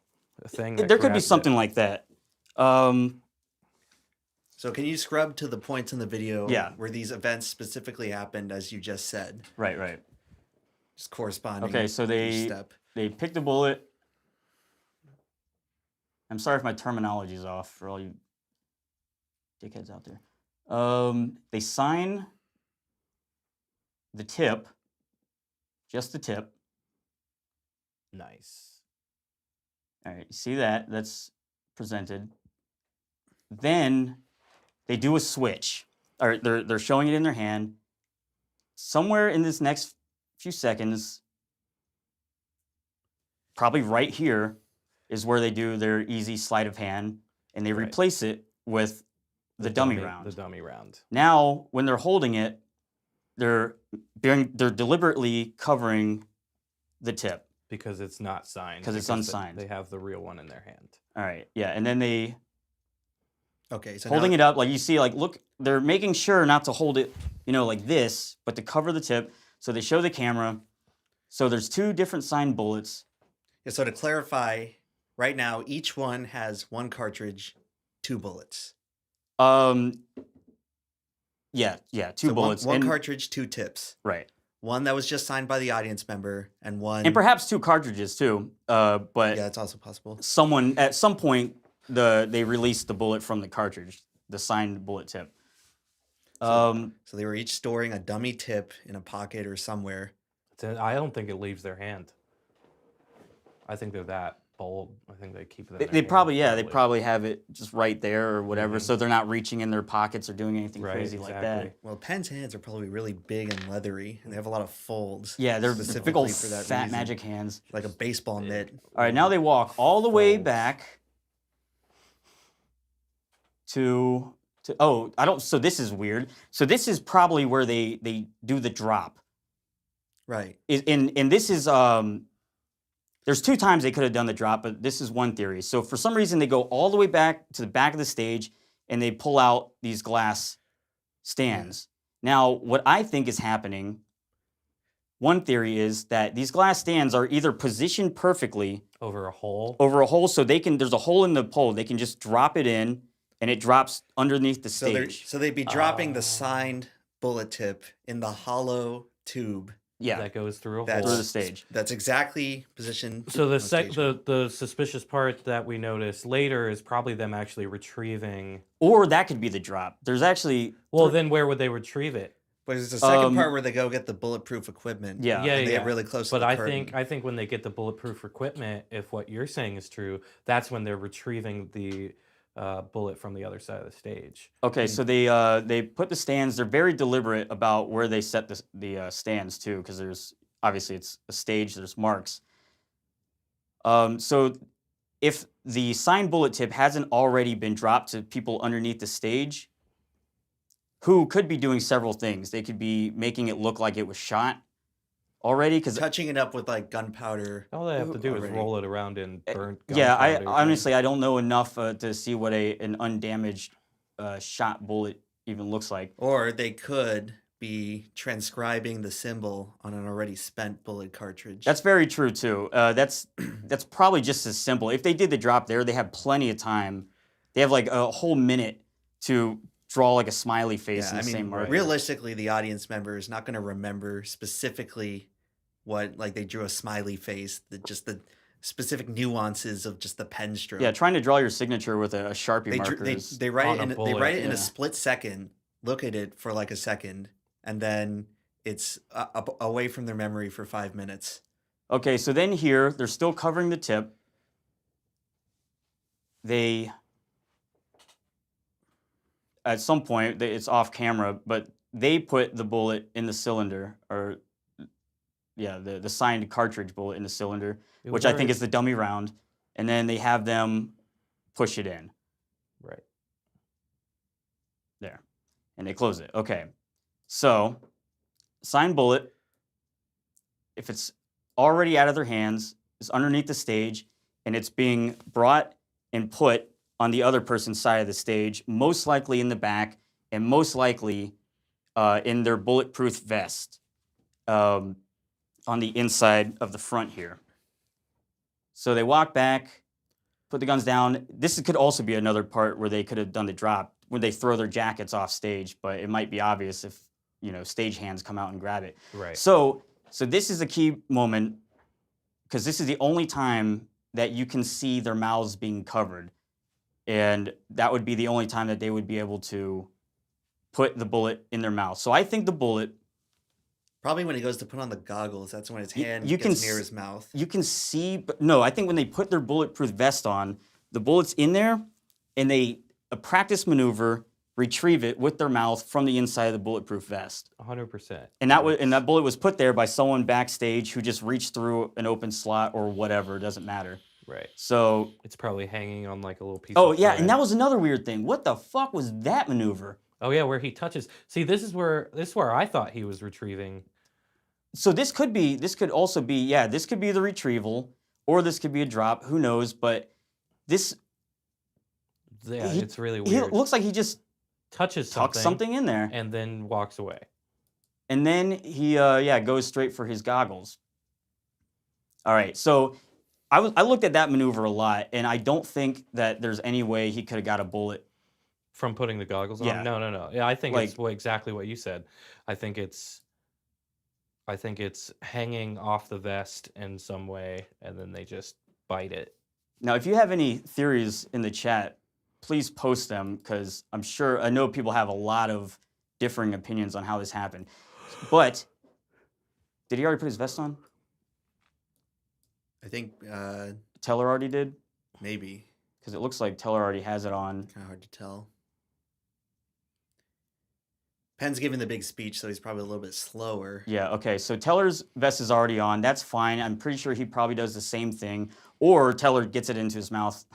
thing. that there could be grabs it. something like that. So can you scrub to the points in the video Yeah. where these events specifically happened, as you just said, Right. just corresponding? Okay, so each step. they pick the bullet. I'm sorry if my terminology is off for all you dickheads out there. They sign the tip, just the tip. Nice. All right, you see that? That's presented. Then they do a switch. All right, they're showing it in their hand. Somewhere in this next few seconds, probably right here, is where they do their easy sleight of hand, and they Right. replace it with the dummy round. The dummy round. Now, when they're holding it, they're deliberately covering the tip. Because it's not signed. 'Cause it's because unsigned. They have the real one in their hand. All right, yeah, and then they Okay, so holding now, it up, like you see, like look, they're making sure not to hold it, like this, but to cover the tip. So they show the camera. So there's two different signed bullets. Yeah, so to clarify, right now each one has one cartridge, 2 bullets. Yeah, two So bullets. One and, cartridge, 2 tips. right, One that was just signed by the audience member, and one. and perhaps 2 cartridges too. But Yeah, it's also possible. someone at some point they released the bullet from the cartridge, the signed bullet tip. So they were each storing a dummy tip in a pocket or somewhere. I don't think it leaves their hand. I think they're that bold. I think they keep it in their They hand, probably have it just right there or whatever, so they're not reaching in their pockets or doing anything Right, crazy like exactly. that. Well, Penn's hands are probably really big and leathery, and they have a lot of folds. Yeah, they're specifically big old for that fat reason. magic hands. Like a baseball mitt. All right, now they walk all the way Folds. back to so this is weird. So this is probably where they do the drop. Right. And this is there's 2 times they could have done the drop, but this is one theory. So for some reason they go all the way back to the back of the stage and they pull out these glass stands. Now, what I think is happening, one theory is that these glass stands are either positioned perfectly Over a hole. so there's a hole in the pole, they can just drop it in and it drops underneath the stage. So they'd be dropping the signed bullet tip in the hollow tube. Yeah, That goes through a That's- hole. through the stage. That's exactly positioned. So on the stage. the suspicious part that we notice later is probably them actually retrieving. Or that could be the drop. There's actually Well, then where would they retrieve it? But it's the second Um, part where they go get the bulletproof equipment. Yeah. Yeah, And they yeah. get really close But to the I curtain. think when they get the bulletproof equipment, if what you're saying is true, that's when they're retrieving the bullet from the other side of the stage. Okay, so they put the stands. They're very deliberate about where they set the stands too, because there's obviously it's a stage. There's marks. So if the signed bullet tip hasn't already been dropped to people underneath the stage, who could be doing several things. They could be making it look like it was shot already, because touching it up with like gunpowder. All they have to do is already. roll it around in burnt. yeah, I gunpowder, honestly I don't know enough to see what an undamaged shot bullet even looks like. Or they could be transcribing the symbol on an already spent bullet cartridge. That's very true too. That's probably just as simple. If they did the drop there, they have plenty of time. They have like a whole minute to draw like a smiley face in Yeah, the same marker. realistically, the audience member is not going to remember specifically what, like, they drew a smiley face, just the specific nuances of just the pen stroke. Yeah, trying to draw your signature with a Sharpie marker. They write on it a in they bullet, write it in yeah. a split second, look at it for like a second, and then it's away from their memory for 5 minutes. Okay, so then here, they're still covering the tip. They, at some point, it's off camera, but they put the bullet in the cylinder, or yeah, the signed cartridge bullet in the cylinder, It which was I think already- is the dummy round, and then they have them push it in. Right. There. And they close it. Okay. So, signed bullet, if it's already out of their hands, is underneath the stage, and it's being brought and put on the other person's side of the stage, most likely in the back, and most likely in their bulletproof vest on the inside of the front here. So they walk back, put the guns down. This could also be another part where they could have done the drop when they throw their jackets off stage, but it might be obvious if, stage hands come out and grab it. Right. So this is a key moment because this is the only time that you can see their mouths being covered. And that would be the only time that they would be able to put the bullet in their mouth. So I think the bullet, Probably when he goes to put on the goggles, that's when his hand you gets can near s- his mouth. you can see, but no, I think when they put their bulletproof vest on, the bullet's in there, and they a practice maneuver, retrieve it with their mouth from the inside of the bulletproof vest. 100%. And that bullet was put there by someone backstage who just reached through an open slot or whatever, it doesn't matter. Right. So, It's probably hanging on like a little piece oh of yeah, thread. and that was another weird thing. What the fuck was that maneuver? Oh yeah, where he touches. See, this is where I thought he was retrieving. So this could also be, this could be the retrieval, or this could be a drop, who knows, but this, Yeah, He- it's really he weird. looks like he just Touches tucks something in there. and then walks away. And then he, goes straight for his goggles. All right, so I looked at that maneuver a lot, and I don't think that there's any way he could have got a bullet. From putting the goggles on? Yeah. No. Yeah, I think it's Like- exactly what you said. I think it's hanging off the vest in some way, and then they just bite it. Now, if you have any theories in the chat, please post them, because I know people have a lot of differing opinions on how this happened. But, did he already put his vest on? I think Teller already did? maybe. Because it looks like Teller already has it on. Kind of hard to tell. Penn's giving the big speech, so he's probably a little bit slower. Yeah, okay, so Teller's vest is already on. That's fine. I'm pretty sure he probably does the same thing. Or Teller gets it into his mouth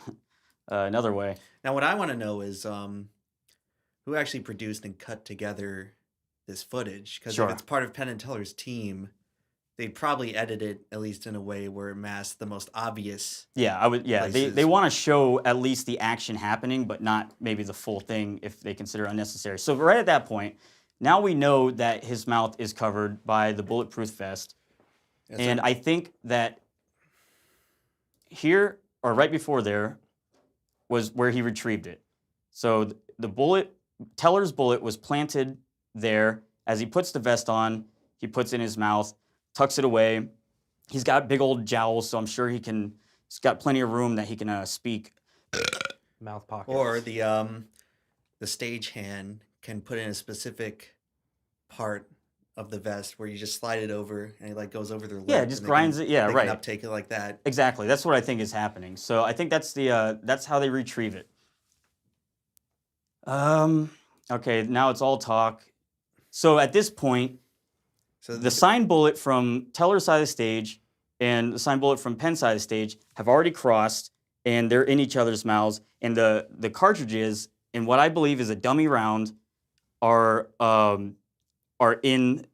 another way. Now, what I want to know is who actually produced and cut together this footage? Because Sure. if it's part of Penn and Teller's team, they'd probably edit it at least in a way where it masks the most obvious. Yeah, they Places. want to show at least the action happening, but not maybe the full thing if they consider it unnecessary. So right at that point, now we know that his mouth is covered by the bulletproof vest. Yes, And sir. I think that here, or right before there, was where he retrieved it. So the bullet, Teller's bullet was planted there. As he puts the vest on, he puts it in his mouth, tucks it away. He's got big old jowls, so I'm sure he's got plenty of room that he can speak. Mouth pockets. Or the stagehand can put in a specific part of the vest where you just slide it over and it like goes over their lip. Yeah, it just and grinds it. Yeah, they right. can uptake it like that. Exactly. That's what I think is happening. So I think that's that's how they retrieve it. Okay, now it's all talk. So at this point, So the signed bullet from Teller's side of the stage and the signed bullet from Penn's side of the stage have already crossed, and they're in each other's mouths. And the cartridges, in what I believe is a dummy round, are in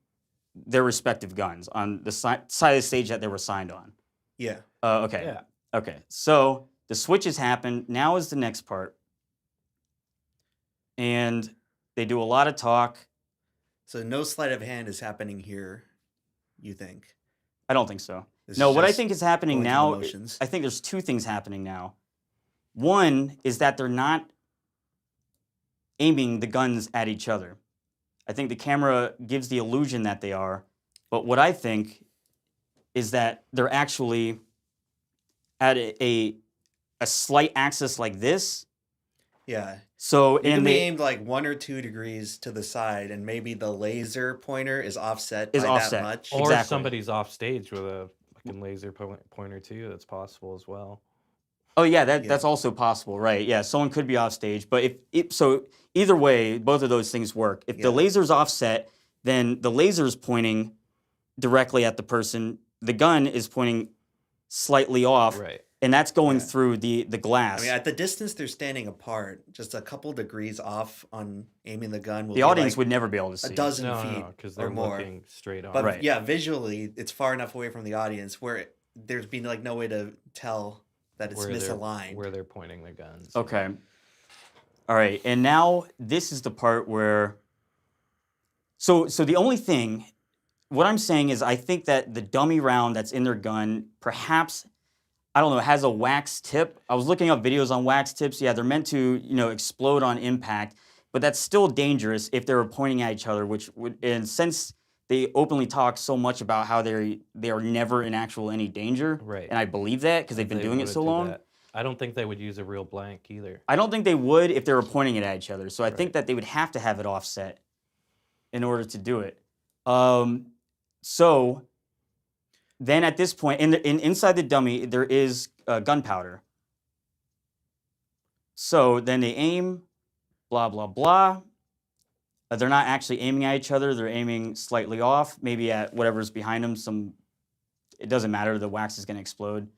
their respective guns on the side of the stage that they were signed on. yeah. Okay. Yeah. Okay. So the switches happen. Now is the next part. And they do a lot of talk. So no sleight of hand is happening here, you think? I don't think so. This No, is what I just think is happening going through now, the motions. I think there's two things happening now. One is that they're not aiming the guns at each other. I think the camera gives the illusion that they are, but what I think is that they're actually at a slight axis like this. Yeah. So You can and be they aimed like 1 or 2 degrees to the side, and maybe the laser pointer is offset Is by offset. that much. Or Exactly. somebody's off stage with a fucking laser pointer too. That's possible as well. Oh yeah, that's also possible, right? Yeah, someone could be off stage, but so either way, both of those things work. If the Yeah. laser's offset, then the laser's pointing directly at the person. The gun is pointing slightly off, Right. and that's going Yeah. through the glass. I mean, at the distance they're standing apart, just a couple degrees off on aiming the gun will the be audience like would never be able to a see. dozen No, feet because or they're more. looking straight on. But Right. yeah, visually, it's far enough away from the audience where there's been like no way to tell that it's misaligned. Where they're pointing their guns. Okay. All right, and now this is the part where. So the only thing, what I'm saying is, I think that the dummy round that's in their gun, perhaps, I don't know, has a wax tip. I was looking up videos on wax tips. Yeah, they're meant to, explode on impact, but that's still dangerous if they were pointing at each other. Which would, and since they openly talk so much about how they are never in actual any danger, Right. and I believe that because they've been They doing it wouldn't so do long. that. I don't think they would use a real blank either. I don't think they would if they were pointing it at each other. So I think Right. that they would have to have it offset in order to do it. So then at this point, inside the dummy, there is gunpowder. So then they aim, blah, blah, blah. They're not actually aiming at each other. They're aiming slightly off, maybe at whatever's behind them. It doesn't matter. The wax is going to explode.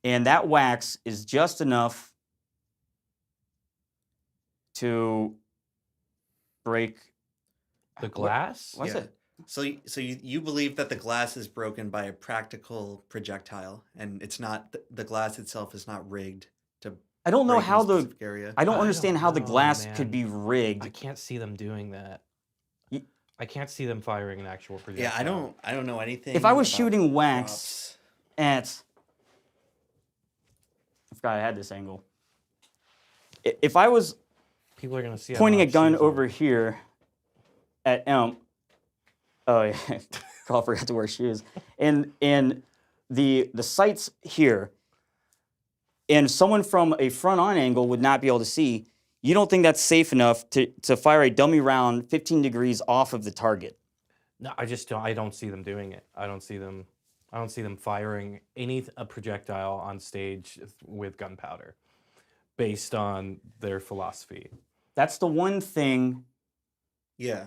And that wax is just enough to break The glass? What's Yeah. it? So you believe that the glass is broken by a practical projectile, and it's not the glass itself is not rigged to. I don't know break in how a specific area. I don't I understand don't how the know, glass man. could be rigged. I can't see them doing that. Y- I can't see them firing an actual projectile. Yeah, I don't know anything. If I was about shooting wax props. at, I forgot I had this angle. If I was People are gonna see. pointing a gun over. over here at oh yeah, Carl forgot to wear shoes, and the sights here, and someone from a front-on angle would not be able to see. You don't think that's safe enough to fire a dummy round 15 degrees off of the target? No, I just don't. I don't see them doing it. I don't see them firing a projectile on stage with gunpowder, based on their philosophy. That's the one thing. Yeah.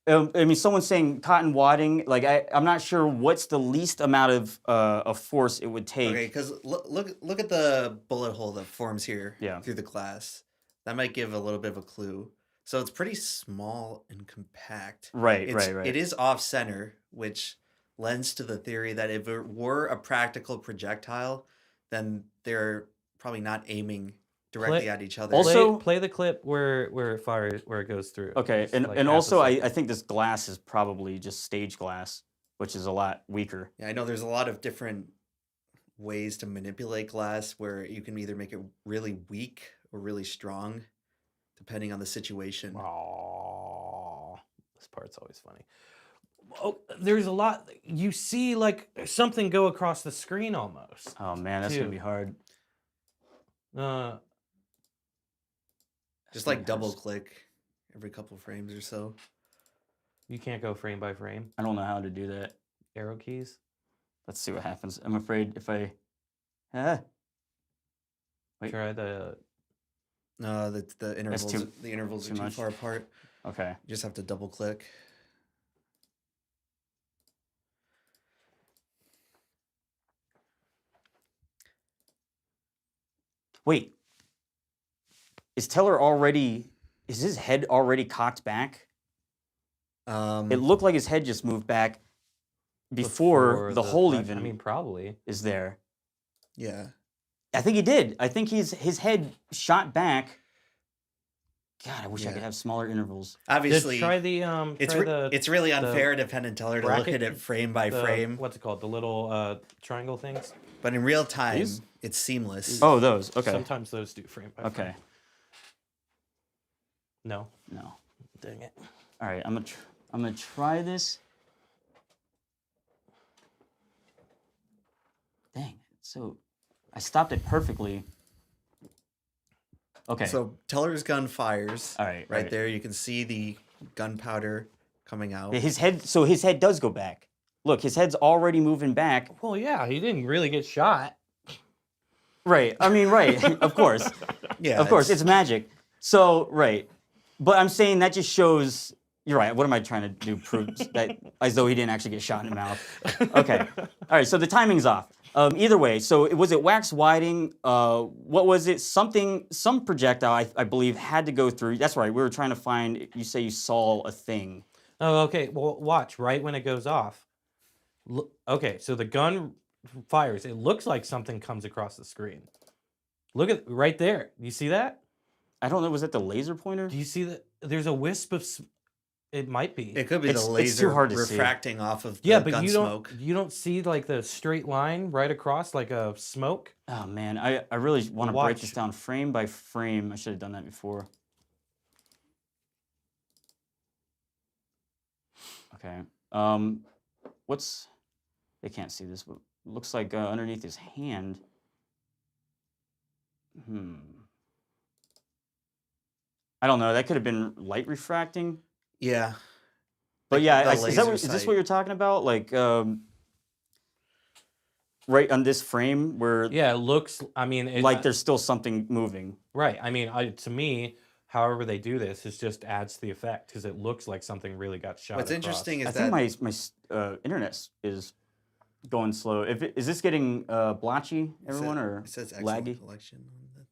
I mean, someone's saying cotton wadding. Like, I'm not sure what's the least amount of force it would take. Okay, because look at the bullet hole that forms here Yeah. through the glass. That might give a little bit of a clue. So it's pretty small and compact. Right. It is off center, which lends to the theory that if it were a practical projectile, then they're probably not aiming directly at each other. Also- Play the clip where it fires, where it goes through. Okay, It's and, like and half a also second. I think this glass is probably just stage glass, which is a lot weaker. Yeah, I know there's a lot of different ways to manipulate glass where you can either make it really weak or really strong, depending on the situation. Aww. This part's always funny. Oh, there's a lot. You see, like something go across the screen almost. Oh man, that's gonna Two. be hard. Just like double click every couple frames or so. You can't go frame by frame. I don't know how to do that. Arrow keys. Let's see what happens. I'm afraid if I. Ah. Wait. Try the. No, the intervals too- the intervals too are too much. far apart. Okay. You just have to double click. Wait. Is Teller already? Is his head already cocked back? It looked like his head just moved back before the hole even I mean, probably. is there. Yeah. I think he did. I think his head shot back. God, I wish I could Yeah. have smaller intervals. Obviously, Try the it's really unfair to Penn and Teller to look bracket, at it frame by frame, What's it called? The little triangle things. but in real time, These? it's seamless. Oh, those. Okay. Sometimes those do frame by frame. Okay. No. No. Dang it. All right, I'm gonna try this. Dang. So I stopped it perfectly. Okay. So Teller's gun fires. All right, Right right. there, you can see the gunpowder coming out. His head. So his head does go back. Look, his head's already moving back. Well, yeah, he didn't really get shot. Right. I mean, right. Of course. Yeah, Of course, it's magic. So, right. But I'm saying that just shows. You're right. What am I trying to do? Prove that as though he didn't actually get shot in the mouth. Okay. All right. So the timing's off. Either way. So was it wax whiting? What was it? Some projectile I believe had to go through. That's right. We were trying to find. You say you saw a thing. Oh, okay. Well, watch. Right when it goes off. Okay, so the gun fires. It looks like something comes across the screen. Look at right there. You see that? I don't know. Was that the laser pointer? Do you see that? There's a wisp of. It might be. It could be It's the too laser hard to see. refracting off of the Yeah, but gun you smoke. don't see like the straight line right across like a smoke. Oh man, I really want to break Watch. this down frame by frame. I should have done that before. Okay. What's? They can't see this, but looks like underneath his hand. I don't know. That could have been light refracting. Yeah. But Like yeah, the is laser this sight. what you're talking about? Like right on this frame where Yeah, it looks. I mean, like there's still something moving. right. I mean, to me, however they do this, it just adds to the effect because it looks like something really got shot. What's across. interesting is I that think my internet is going slow. Is this getting blotchy, everyone, or it says excellent laggy? collection.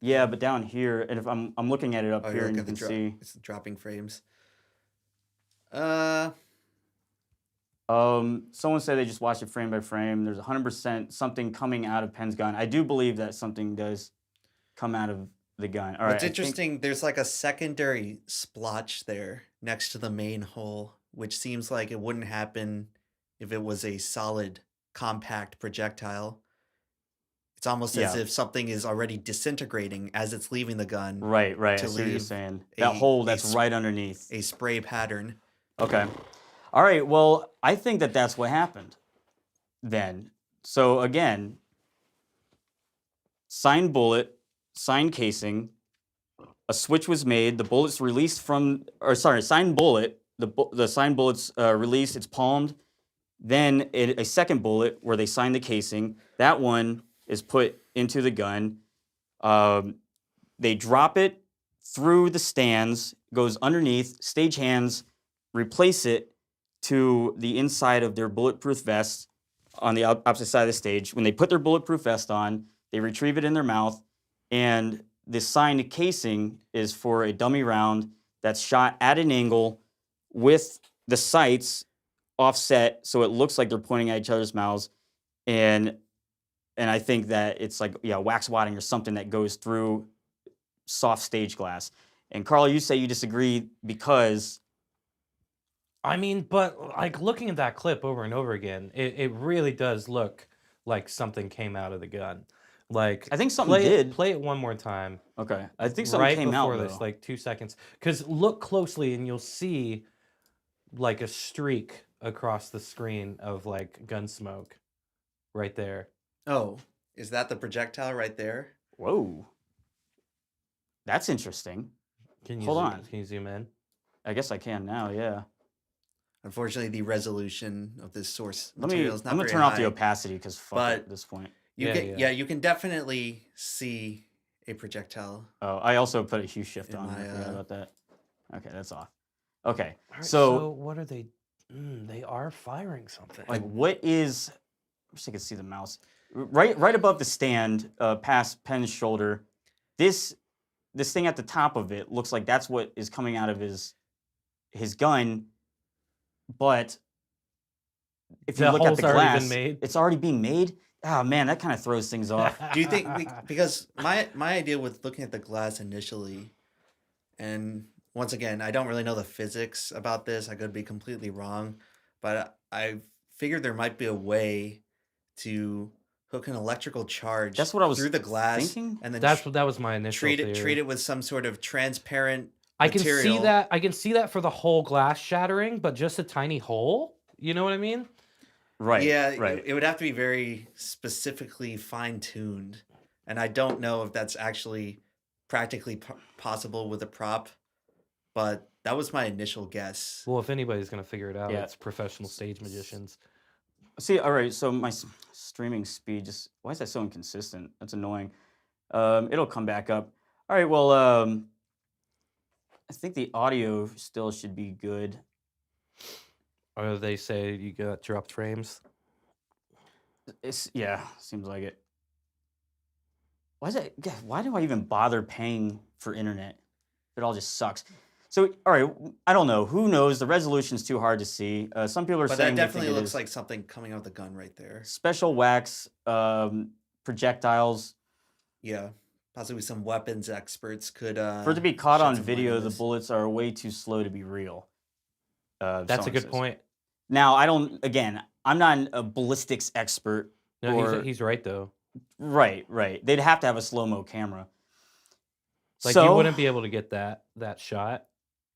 Yeah, but down here, and if I'm looking at it up Oh, here, you're and you looking can at the see. it's dropping frames. Someone said they just watched it frame by frame. There's 100% something coming out of Penn's gun. I do believe that something does come out of the gun. All right. What's I think- interesting, there's like a secondary splotch there next to the main hole, which seems like it wouldn't happen if it was a solid, compact projectile. It's almost as Yeah. if something is already disintegrating as it's leaving the gun. Right. I to see what you're leave saying. a- That hole a that's sp- right underneath. A spray pattern. Okay. All right. Well, I think that that's what happened then. So again, signed bullet, signed casing, a switch was made, the bullets released from, or sorry, signed bullet, the signed bullet's released, it's palmed. Then a second bullet where they sign the casing, that one is put into the gun. They drop it through the stands, goes underneath, stagehands replace it to the inside of their bulletproof vest on the opposite side of the stage. When they put their bulletproof vest on, they retrieve it in their mouth, and the signed casing is for a dummy round that's shot at an angle with the sights offset so it looks like they're pointing at each other's mouths. And I think that it's like, yeah, wax wadding or something that goes through soft stage glass. And Carl, you say you disagree because... I mean, but like looking at that clip over and over again, it really does look like something came out of the gun. Like I think something did. Play it one more time. Okay. I think something Right came out, before this, though. like 2 seconds. Because look closely and you'll see like a streak across the screen of like gun smoke right there. Oh, is that the projectile right there? Whoa. That's interesting. Can you Hold zoom, on. Can you zoom in? I guess I can now, yeah. Unfortunately, the resolution of this source I'm material is not gonna very turn off the high. opacity because fuck but- it at this point. You can definitely see a projectile. Oh, I also put a hue shift In on. I my, forgot about that. Okay, that's off. Okay, All right, so what are they? They are firing something. like, what is? I wish I could see the mouse. Right above the stand, past Penn's shoulder. This thing at the top of it looks like that's what is coming out of his gun, but if you The look at hole's the already been glass, made? it's already being made. Oh man, that kind of throws things off. Do you think because my idea with looking at the glass initially, and once again, I don't really know the physics about this. I could be completely wrong, but I figured there might be a way to hook an electrical charge That's what I was through the glass thinking. and then that was my initial treat theory. it with some sort of transparent I can see material. that. I can see that for the whole glass shattering, but just a tiny hole. You know what I mean? Right. Yeah, Right. it would have to be very specifically fine-tuned. And I don't know if that's actually practically possible with a prop, but that was my initial guess. Well, if anybody's gonna figure it out, Yeah. it's professional stage magicians. See, all right. So my streaming speed why is that so inconsistent? That's annoying. It'll come back up. All right. Well, I think the audio still should be good. Or they say you got dropped frames. Yeah, seems like it. Why is that? God, why do I even bother paying for internet? It all just sucks. So, all right, I don't know. Who knows? The resolution's too hard to see. Some people are But saying that they definitely think it looks is like something coming out of the gun right there. special wax projectiles. Yeah, possibly some weapons experts could. For it to be caught shed on some light video, on the this. bullets are way too slow to be real. That's a someone good says. point. Now, again, I'm not a ballistics expert. No, or, he's right though. Right. They'd have to have a slow-mo camera. Like so, you wouldn't be able to get that shot.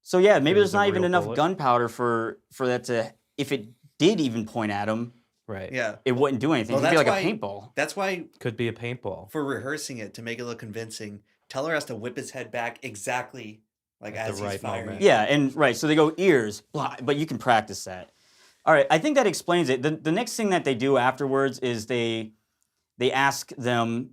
So yeah, maybe it there's was a not even real enough bullet. gunpowder for that to. If it did even point at him, Right. Yeah, it wouldn't do anything. Well, It'd be like that's a why- paintball. that's why Could be a paintball. for rehearsing it to make it look convincing, Teller has to whip his head back exactly like At the as right he's firing. moment. Yeah, and right. So they go ears, blah, but you can practice that. All right, I think that explains it. The next thing that they do afterwards is they ask them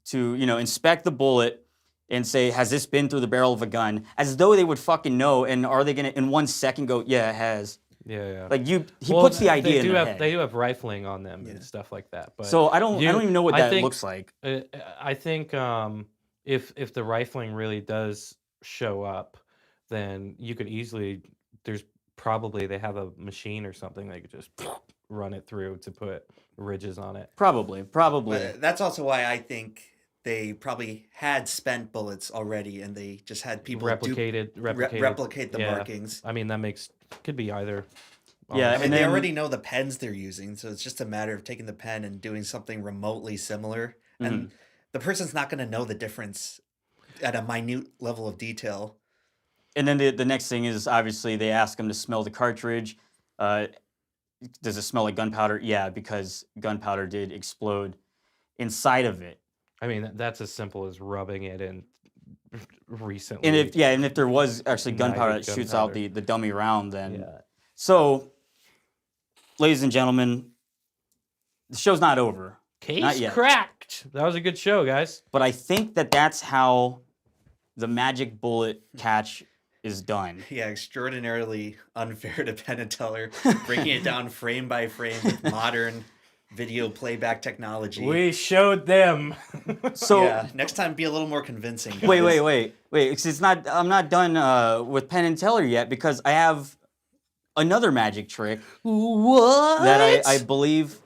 to inspect the bullet and say, has this been through the barrel of a gun? As though they would fucking know. And are they gonna in 1 second go, yeah, it has? Yeah. Like he Well, puts the idea they in do their have head. they do have rifling on them Yeah. and stuff like that. But So I don't even know what I that think- looks like. I think if the rifling really does show up, then you could easily they have a machine or something they could just run it through to put ridges on it. Probably. But that's also why I think they probably had spent bullets already, and they just had people Replicate replicate the yeah. markings. I mean could be either. Yeah, I honestly. mean, and they then- already know the pens they're using, so it's just a matter of taking the pen and doing something remotely similar. And the person's not going to know the difference at a minute level of detail. And then the next thing is obviously they ask him to smell the cartridge. Does it smell like gunpowder? Yeah, because gunpowder did explode inside of it. I mean that's as simple as rubbing it in recently. And if there was actually gunpowder that Ignited shoots out gunpowder. the dummy round, then Yeah. so, ladies and gentlemen, the show's not over. Not Case yet. cracked. That was a good show, guys. But I think that's how the magic bullet catch is done. Yeah, extraordinarily unfair to Penn and Teller, breaking it down frame by frame with modern video playback technology. We showed them. So Yeah, next time be a little more convincing. guys. wait. It's not. I'm not done with Penn and Teller yet because I have another magic trick What? that I believe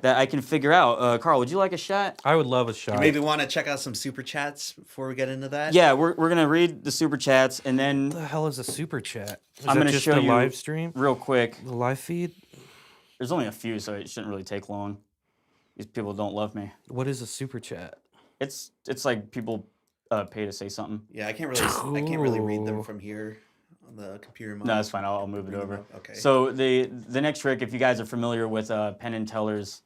that I can figure out. Carl, would you like a shot? I would love a shot. Maybe want to check out some super chats before we get into that? Yeah, we're gonna read the super chats and then What the hell is a super chat? Is I'm that gonna just show the you live stream, real quick. the live feed. There's only a few, so it shouldn't really take long. These people don't love me. What is a super chat? It's like people pay to say something. Yeah, I can't really read them Ooh. from here on the computer. No, that's fine. I'll move it Bring them over. up, okay. So the next trick, if you guys are familiar with Penn and Teller's,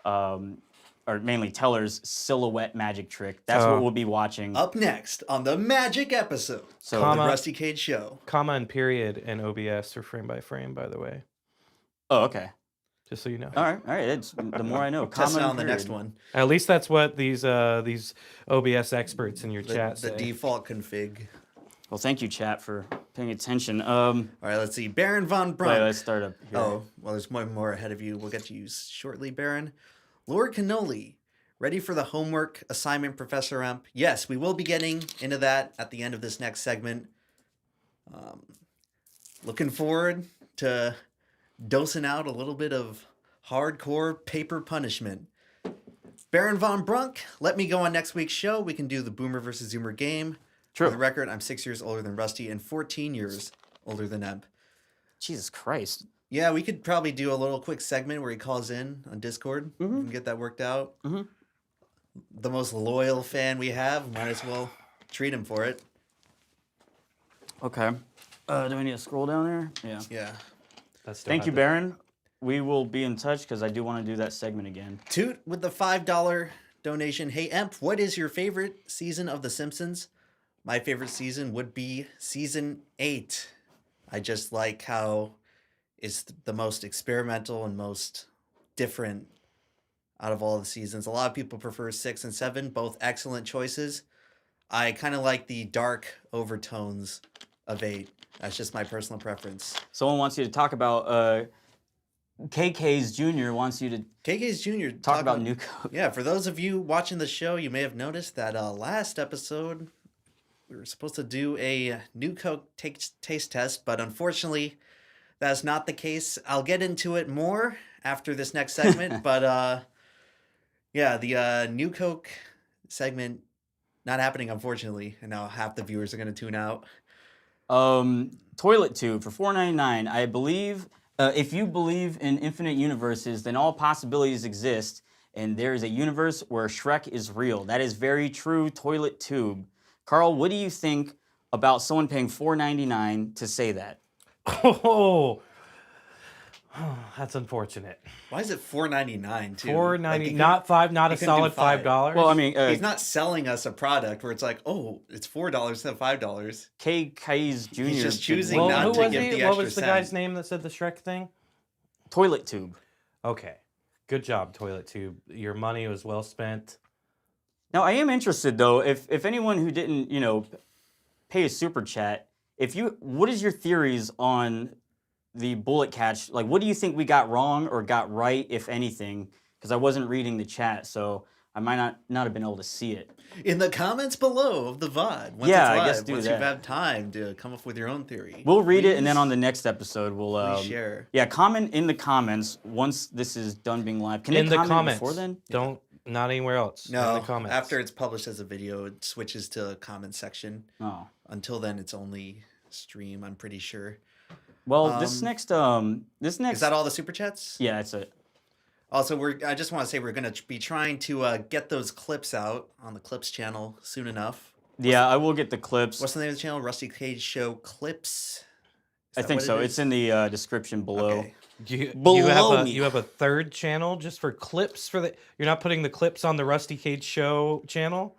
or mainly Teller's silhouette magic trick, that's what we'll be watching. Up next on the magic episode So- of the Comma. Rusty Cage Show. Comma and period and OBS are frame by frame, by the way. Oh, okay. Just so you know. All right. It's the more I know. Test it Comma on the and next period. one. At least that's what these OBS experts in your The, chat the say. default config. Well, thank you, chat, for paying attention. All right, let's see. Baron von Wait, Brunk. let's start up here. Oh, well, there's one more ahead of you. We'll get to you shortly, Baron. Lord Cannoli, ready for the homework assignment, Professor Ump? Yes, we will be getting into that at the end of this next segment. Looking forward to dosing out a little bit of hardcore paper punishment. Baron von Brunk, let me go on next week's show. We can do the Boomer versus Zoomer game. True. For the record, I'm 6 years older than Rusty and 14 years older than Emp. Jesus Christ. Yeah, we could probably do a little quick segment where he calls in on Discord. We can get that worked out. The most loyal fan we have, might as well treat him for it. Okay. Do we need to scroll down there? Yeah. Yeah. That's still Thank have you, to- Baron. We will be in touch because I do want to do that segment again. Toot with the $5 donation. Hey, Emp, what is your favorite season of The Simpsons? My favorite season would be season 8. I just like how it's the most experimental and most different out of all the seasons. A lot of people prefer 6 and 7, both excellent choices. I kind of like the dark overtones of 8. That's just my personal preference. Someone wants you to talk about KK's Jr. wants you to KK's Jr. talk about New Coke. Yeah, for those of you watching the show, you may have noticed that last episode we were supposed to do a New Coke taste test, but unfortunately that's not the case. I'll get into it more after this next segment, but yeah, the New Coke segment not happening, unfortunately, and now half the viewers are going to tune out. Toilet tube for $4.99. I believe if you believe in infinite universes, then all possibilities exist, and there is a universe where Shrek is real. That is very true. Toilet tube. Carl, what do you think about someone paying $4.99 to say that? Oh, that's unfortunate. Why is it $4.99 too? $4.90, not $5, not a you can do solid $5. $5. Well, I mean, He's not selling us a product where it's like, oh, it's $4 instead of $5. KK's Jr. He's just choosing well, not who to was give he? the What extra was the cent. guy's name that said the Shrek thing? Toilet tube. Okay, good job, Toilet Tube. Your money was well spent. Now, I am interested though. If anyone who didn't, pay a super chat, what is your theories on the bullet catch? Like, what do you think we got wrong or got right, if anything? Because I wasn't reading the chat, so I might not have been able to see it. In the comments below of the VOD. Once Yeah, it's I guess live, do once that. you've had time to come up with your own theory. We'll read it, and then Please- on the next episode, we'll please share. Yeah, comment in the comments once this is done being live. Can In they the comment comments. before then? Don't, not anywhere else. No, in the comments. after it's published as a video, it switches to a comment section. Oh. Until then, it's only stream, I'm pretty sure. Well, this next. Is that all the super chats? Yeah, that's it. Also, I just want to say we're going to be trying to get those clips out on the Clips channel soon enough. Yeah, I will get the clips. What's the name of the channel? Rusty Cage Show Clips? Is I that think what so. it It's is? in the description below. Okay. You have a third channel just for clips for the. You're not putting the clips on the Rusty Cage Show channel.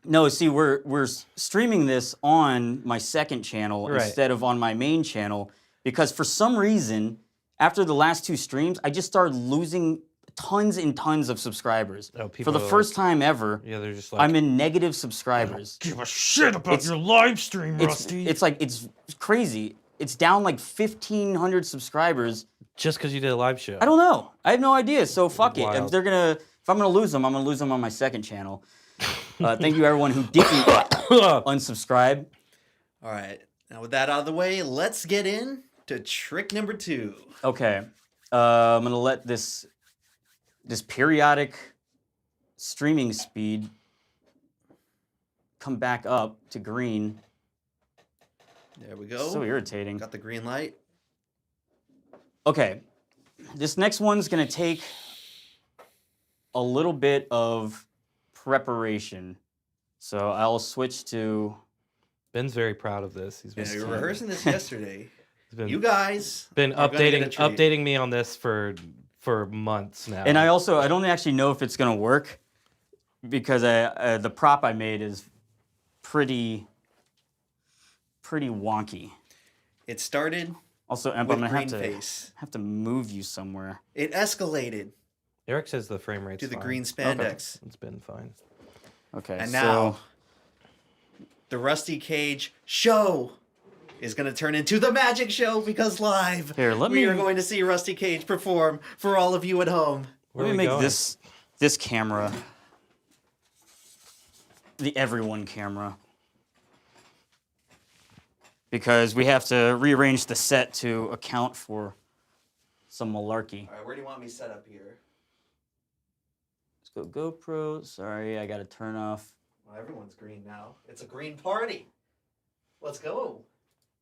No, see, we're streaming this on my second channel Right. instead of on my main channel because for some reason, after the last 2 streams, I just started losing tons and tons of subscribers. Oh, For people the are first time ever, Yeah, they're just like. I'm in negative subscribers. Give a shit about your live stream, It's crazy. It's down like 1,500 subscribers. Just because you did a live show. I don't know. I have no idea. So fuck it. Wild. If I'm gonna lose them, I'm gonna lose them on my second channel. Thank you everyone who didn't unsubscribe. All right. Now, with that out of the way, let's get in to trick number 2. Okay. I'm gonna let this periodic streaming speed come back up to green. There we go. So irritating. Got the green light. Okay. This next one's gonna take a little bit of preparation. So I'll switch to Ben's very proud of this. He's been, Yeah, you were rehearsing this yesterday. he's been, You guys been are gonna get a treat. updating me on this for months now. And I don't actually know if it's gonna work because the prop I made is pretty wonky. It started Also, Emp, with I'm gonna green face. have to move you somewhere. It escalated Eric says the frame rate's to the fine. green spandex. It's been fine. Okay. And so, now, the Rusty Cage Show is going to turn into the Magic Show because live, Here, let we me- are going to see Rusty Cage perform for all of you at home. Where let are me we make going? this camera the everyone camera. Because we have to rearrange the set to account for some malarkey. All right, where do you want me set up here? Let's go GoPro. Sorry, I gotta turn off. Well, everyone's green now. It's a green party. Let's go.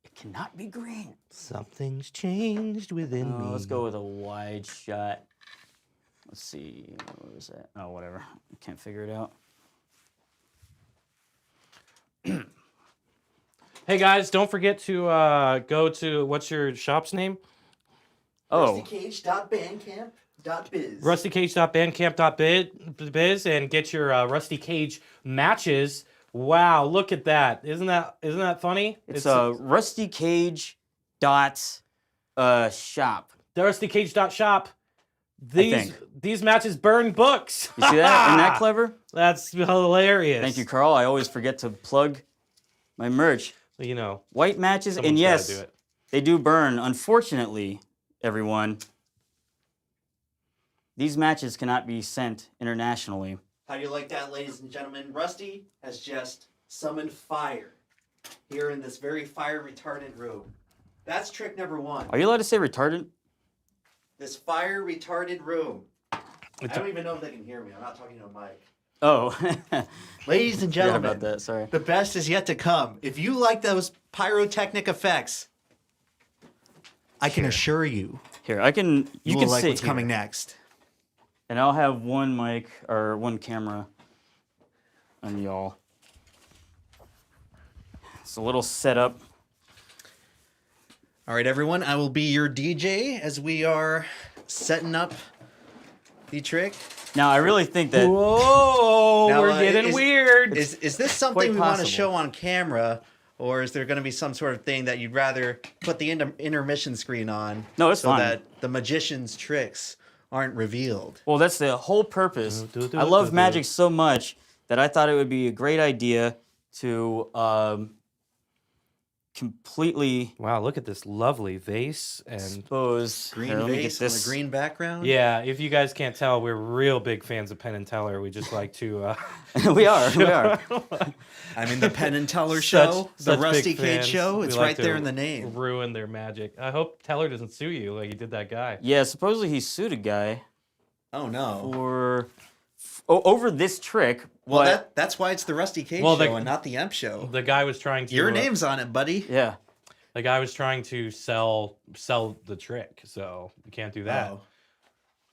It cannot be green. Something's changed within me. Let's go with a wide shot. Let's see. What was that? Oh, whatever. I can't figure it out. Hey guys, don't forget to go to what's your shop's name? Oh, RustyCage.bandcamp.biz. RustyCage.bandcamp.biz and get your Rusty Cage matches. Wow, look at that! Isn't that funny? it's Rusty Cage dot shop. The RustyCage.shop. think. These matches burn books. You see that? Isn't that clever? That's hilarious. Thank you, Carl. I always forget to plug my merch. You know, White matches, and someone's gotta yes, do it. they do burn. Unfortunately, everyone, these matches cannot be sent internationally. How do you like that, ladies and gentlemen? Rusty has just summoned fire here in this very fire-retardant room. That's trick number 1. Are you allowed to say retardant? This fire-retarded room. I don't even know if they can hear me. I'm not talking to a mic. Oh, Ladies and forgot gentlemen, about that. Sorry. the best is yet to come. If you like those pyrotechnic effects, I can assure you, Here, I can. you You will can like sit what's here, coming next. and I'll have one mic or one camera on y'all. It's a little setup. All right, everyone, I will be your DJ as we are setting up the trick. Now, I really think that Whoa, Now, we're getting weird. Is this something quite we want to possible. show on camera, or is there going to be some sort of thing that you'd rather put the intermission screen on? No, it's so fine. that the magician's tricks aren't revealed. Well, that's the whole purpose. Do, I love do, do. magic so much that I thought it would be a great idea to completely Wow, look at this lovely vase and expose. Green Here, let me get vase on a this. green background. yeah. If you guys can't tell, we're real big fans of Penn and Teller. We just like to. we are. We are. I mean, the Penn and Teller show, the such Rusty big Cage fans. show. We It's like right to there in the name. Ruin their magic. I hope Teller doesn't sue you like he did that guy. Yeah, supposedly he sued a guy Oh no. for over this trick. Well, but, that's why it's the Rusty Cage Well, show and not the Emp show. The guy was trying to. Your name's on it, buddy. yeah. The guy was trying to sell the trick, so you can't do that. Oh,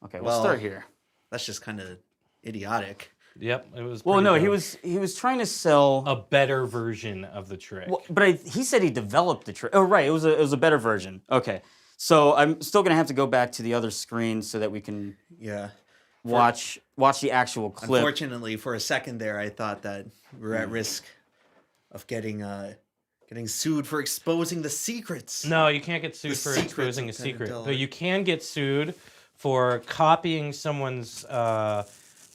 Okay, Well, we'll start here. that's just kind of idiotic. Yep, it was. Well, pretty no, dope. he was trying to sell. a better version of the trick. Well, but he said he developed the trick. Oh, right. It was a better version. Okay. So I'm still gonna have to go back to the other screen so that we can Yeah. watch the actual clip. Unfortunately, for a second there, I thought that we were at risk of getting sued for exposing the secrets. No, you can't get sued The for secrets exposing a of Penn and secret. Teller. But you can get sued for copying someone's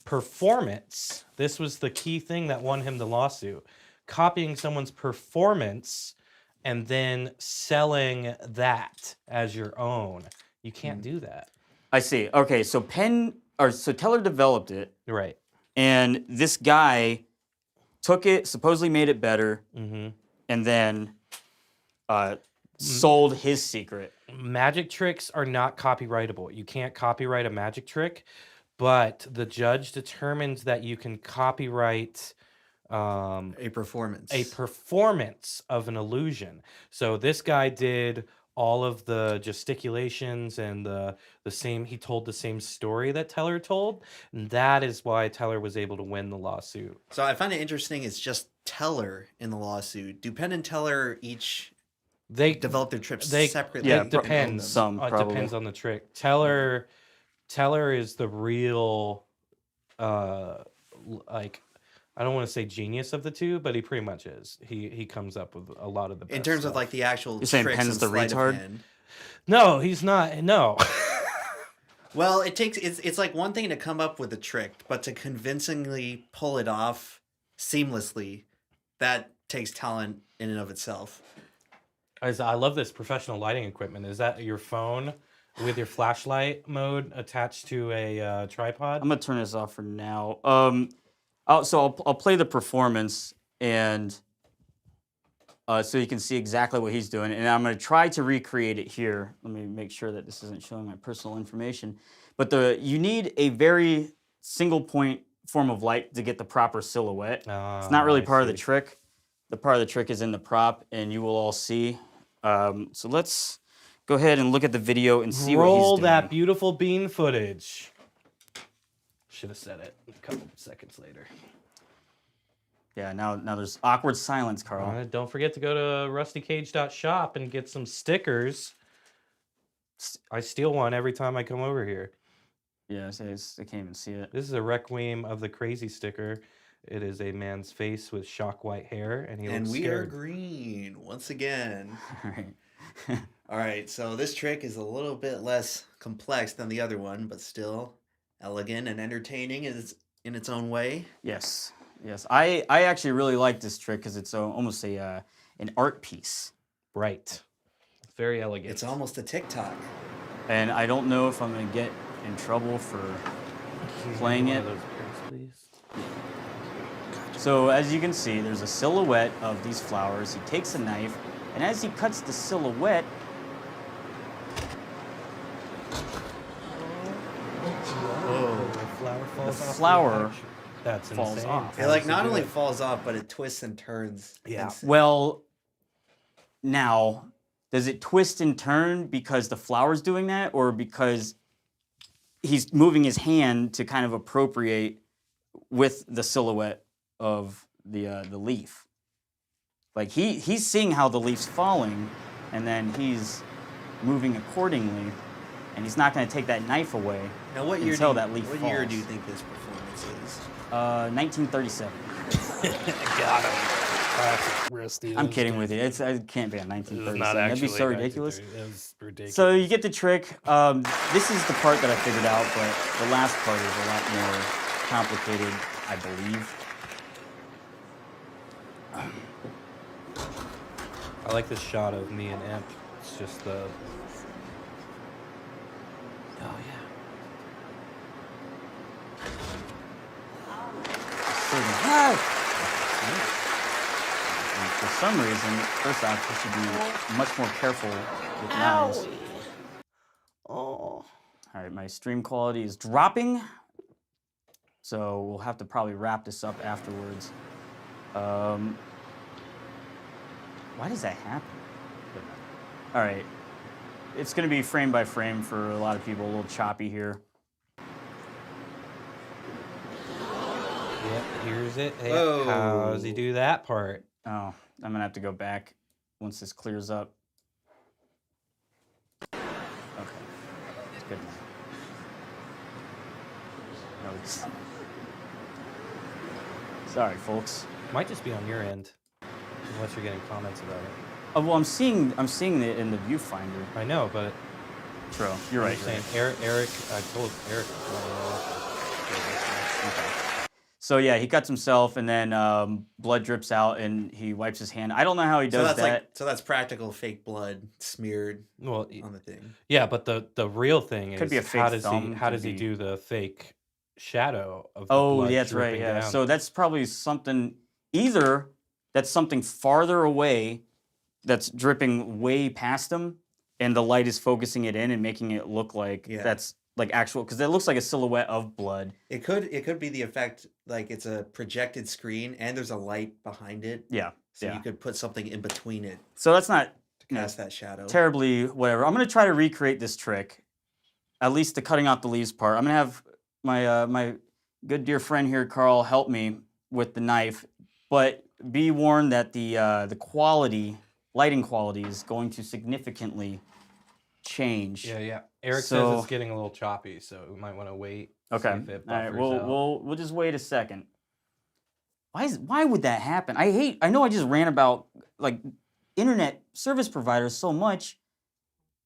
performance. This was the key thing that won him the lawsuit. Copying someone's performance and then selling that as your own. You can't do that. I see. Okay, so Teller developed it, Right. and this guy took it, supposedly made it better, Mm-hmm. and then sold his secret. Magic tricks are not copyrightable. You can't copyright a magic trick, but the judge determines that you can copyright A performance. a performance of an illusion. So this guy did all of the gesticulations and the same. He told the same story that Teller told, and that is why Teller was able to win the lawsuit. So I find it interesting. It's just Teller in the lawsuit. Do Penn and Teller each They develop their trips they separately? Yeah, it depends. Some, It probably. depends on the trick. Teller is the real like, I don't want to say genius of the two, but he pretty much is. He comes up with a lot of the best In terms of stuff. like the actual You're saying tricks Penn's and the sleight of retard? hand. No, he's not. No. Well, it's like one thing to come up with a trick, but to convincingly pull it off seamlessly, that takes talent in and of itself. I love this professional lighting equipment. Is that your phone with your flashlight mode attached to a tripod? I'm gonna turn this off for now. So I'll play the performance, and so you can see exactly what he's doing, and I'm gonna try to recreate it here. Let me make sure that this isn't showing my personal information. But you need a very single point form of light to get the proper silhouette. It's not really part of the trick. The part of the trick is in the prop, and you will all see. So let's go ahead and look at the video and see what he's Roll doing. that beautiful bean footage. Should have said it a couple seconds later. Yeah, now there's awkward silence, Carl. Don't forget to go to RustyCage.shop and get some stickers. I steal one every time I come over here. Yeah, I can't even see it. This is a Requiem of the Crazy sticker. It is a man's face with shock white hair, and he looks we scared. are green once again. All right. All right, so this trick is a little bit less complex than the other one, but still elegant and entertaining in its own way. Yes. I actually really like this trick because it's almost an art piece. Right. It's very elegant. It's almost a TikTok. And I don't know if I'm going to get in trouble for playing it. One of those pairs, please. So as you can see, there's a silhouette of these flowers. He takes a knife, and as he cuts the silhouette, The flower That's falls insane. off. It like not only falls off, but it twists and turns. Yeah. Insane. Well, now, does it twist and turn because the flower's doing that, or because he's moving his hand to kind of appropriate with the silhouette of the leaf? Like he's seeing how the leaf's falling, and then he's moving accordingly, and he's not going to take that knife away Now, what year until that leaf what falls. year do you think this performance is? 1937. Got him. Classic Rusty. I'm kidding with you. It can't be a 1937. That'd be so ridiculous. It was ridiculous. So you get the trick. This is the part that I figured out, but the last part is a lot more complicated, I believe. I like this shot of me and Imp. It's just the. Oh yeah. And for some reason, first off, you should be much more careful with knives. Oh. All right, my stream quality is dropping, so we'll have to probably wrap this up afterwards. Why does that happen? All right, it's going to be frame by frame for a lot of people, a little choppy here. Yep, here's it. Hey, Whoa. how does he do that part? Oh, I'm going to have to go back once this clears up. Okay, it's good now. No, it's... Sorry, folks. Might just be on your end, unless you're getting comments about it. Oh, well, I'm seeing it in the viewfinder. I know, but True, you're right. I'm saying Eric. I told Eric. Okay. So yeah, he cuts himself, and then blood drips out, and he wipes his hand. I don't know how he does that. So that's practical fake blood smeared Well, on the thing. yeah, but the real thing is Could be a fake how does thumb, he could he be- do the fake shadow of the Oh, blood yeah, that's right. dripping Yeah. down? So that's probably something. Either that's something farther away, that's dripping way past him, and the light is focusing it in and making it look like that's like actual, because it looks like a silhouette of blood. It could be the effect, like it's a projected screen and there's a light behind it. Yeah. So yeah. you could put something in between it So that's not to cast that shadow. terribly whatever. I'm gonna try to recreate this trick, at least the cutting out the leaves part. I'm gonna have my my good dear friend here, Carl, help me with the knife, but be warned that the quality, lighting quality, is going to significantly change. Yeah. Eric So- says it's getting a little choppy, so we might want to wait. Okay. See if it All right. buffers out. We'll just wait a second. Why would that happen? I know I just ran about like internet service providers so much,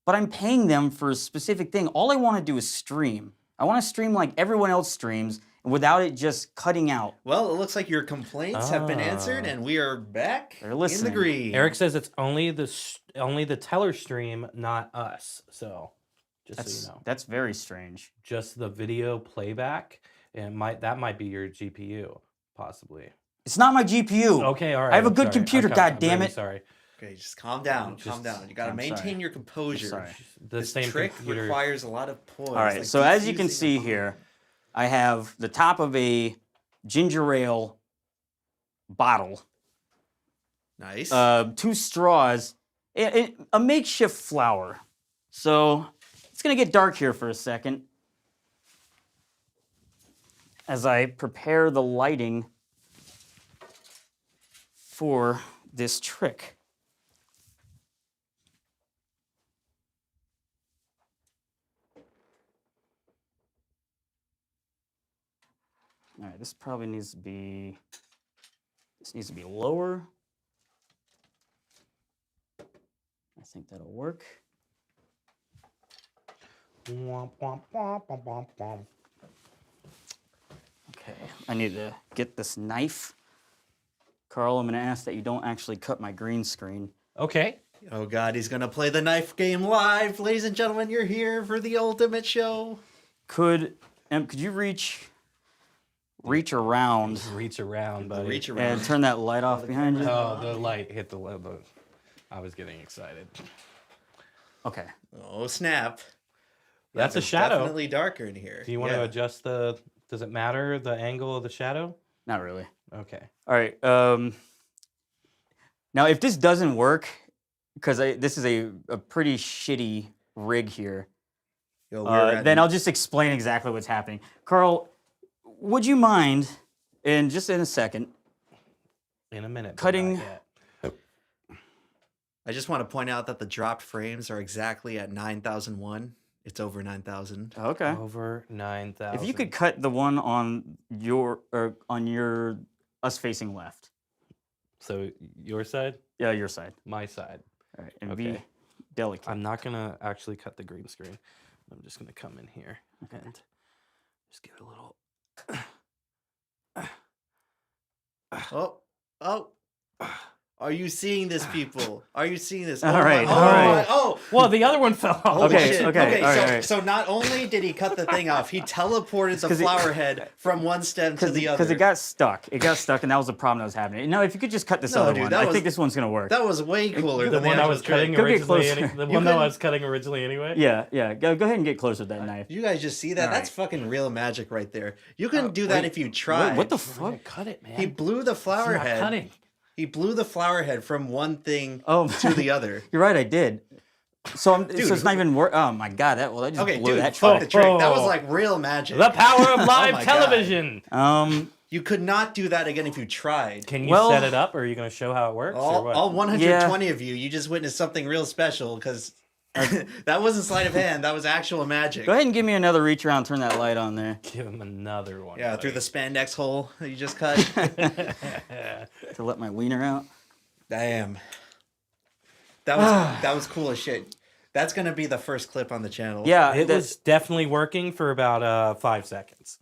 but I'm paying them for a specific thing. All I want to do is stream. I want to stream like everyone else streams without it just cutting out. Well, it looks like your complaints have been answered, and we are back They're in listening. the green. Eric says it's only the teller stream, not us. So just so you know, That's very strange. just the video playback, and that might be your GPU possibly. It's not my GPU. Okay, all right. I have a I'm good sorry. computer, I'm God damn really it. Sorry. Okay, just calm down. Just- Calm down. You got to I'm maintain sorry. your composure. Sorry. The This same trick computer. requires a lot of poise. All right, like so as you can defusing see a bomb. here, I have the top of a ginger ale bottle, Nice. 2 straws, a makeshift flower. So it's gonna get dark here for a second as I prepare the lighting for this trick. All right, this probably needs to be, lower. I think that'll work. Womp, womp, womp, womp, womp, womp. Okay, I need to get this knife. Carl, I'm going to ask that you don't actually cut my green screen. Okay. Oh God, he's gonna play the knife game live, ladies and gentlemen. You're here for the ultimate show. Could you reach around Reach around, buddy. Reach around. and turn that light off behind you? Oh, the light hit the lead. I was getting excited. Okay. Oh snap! That's a It's shadow. Definitely darker in here. Do you want to adjust the? Does it matter the angle of the shadow? Not really. Okay. All right. Now, if this doesn't work, because this is a pretty shitty rig here, Yo, we're at- then I'll just explain exactly what's happening. Carl, would you mind, in a second, In a minute. but Cutting- not yet. I just want to point out that the dropped frames are exactly at 9,001. It's over 9,000. Okay. Over 9,000. If you could cut the one on your us facing left. So your side, Yeah, your side. my side. All right. And be Okay. delicate. I'm not gonna actually cut the green screen. I'm just gonna come in here and just give it a little. Oh. Are you seeing this, people? Are you seeing this? All my- right, Oh, all right. Oh. Well, the other one fell off. Holy Okay, shit. okay, all right. So not only did he cut the thing off, he teleported the 'Cause it- flower head from one stem to the other. Because it got stuck. It got stuck, and that was the problem that was happening. Now, if you could just cut this No, other dude, one, that I was- think this one's gonna work. That was way cooler The than one the I was actual cutting trick. Go get originally. closer. The You one that I couldn't- was cutting originally anyway. Yeah. Go ahead and get closer to that knife. You guys just see that? All That's right. fucking real magic right there. You can do that wait, if you tried. What the I'm gonna fuck? cut it, man. He blew the It's flower not head. cutting. He blew the flower head from one thing Oh, to the other. You're right. I did. So Dude, so it's not even work. Oh my god! I just Okay, blew dude, that fuck trick. the trick. That was Oh. like real magic. The power of live my God. television. You could not do that again if you tried. Can you Well- set it up, or are you going to show how it works, or All, what? all 120 of you just witnessed something real special because that wasn't sleight of hand. That was actual magic. Go ahead and give me another reach around. Turn that light on there Give him another one. Yeah, through the spandex hole that you just cut. to let my wiener out. Damn. That was cool as shit. That's gonna be the first clip on the channel. Yeah, It was definitely working for about 5 seconds.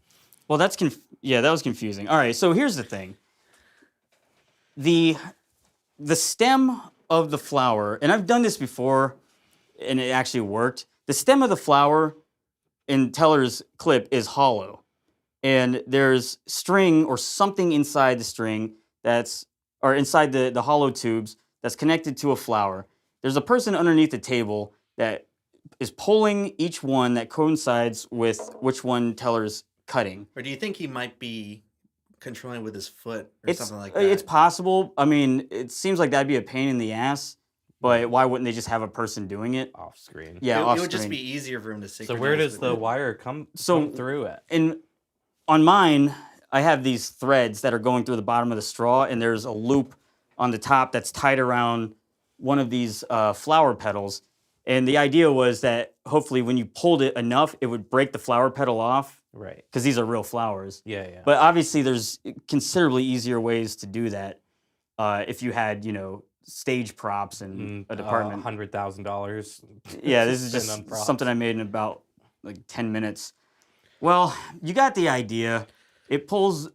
Well, that was confusing. All right, so here's the thing. The stem of the flower, and I've done this before, and it actually worked. The stem of the flower in Teller's clip is hollow, and there's string or something inside the string or inside the hollow tubes that's connected to a flower. There's a person underneath the table that is pulling each one that coincides with which one Teller's cutting. Or do you think he might be controlling with his foot or something like that? It's possible. I mean, it seems like that'd be a pain in the ass, but why wouldn't they just have a person doing it? Off screen. Yeah, it off would just screen. be easier for him to So synchronize. where does with the it. wire come So- through at? And on mine, I have these threads that are going through the bottom of the straw, and there's a loop on the top that's tied around one of these flower petals. And the idea was that hopefully when you pulled it enough, it would break the flower petal off, Right. because these are real flowers. Yeah. But obviously, there's considerably easier ways to do that if you had, stage props and a department. $100,000. Yeah, this is spend just on props. something I made in about 10 minutes. Well, you got the idea. It pulls,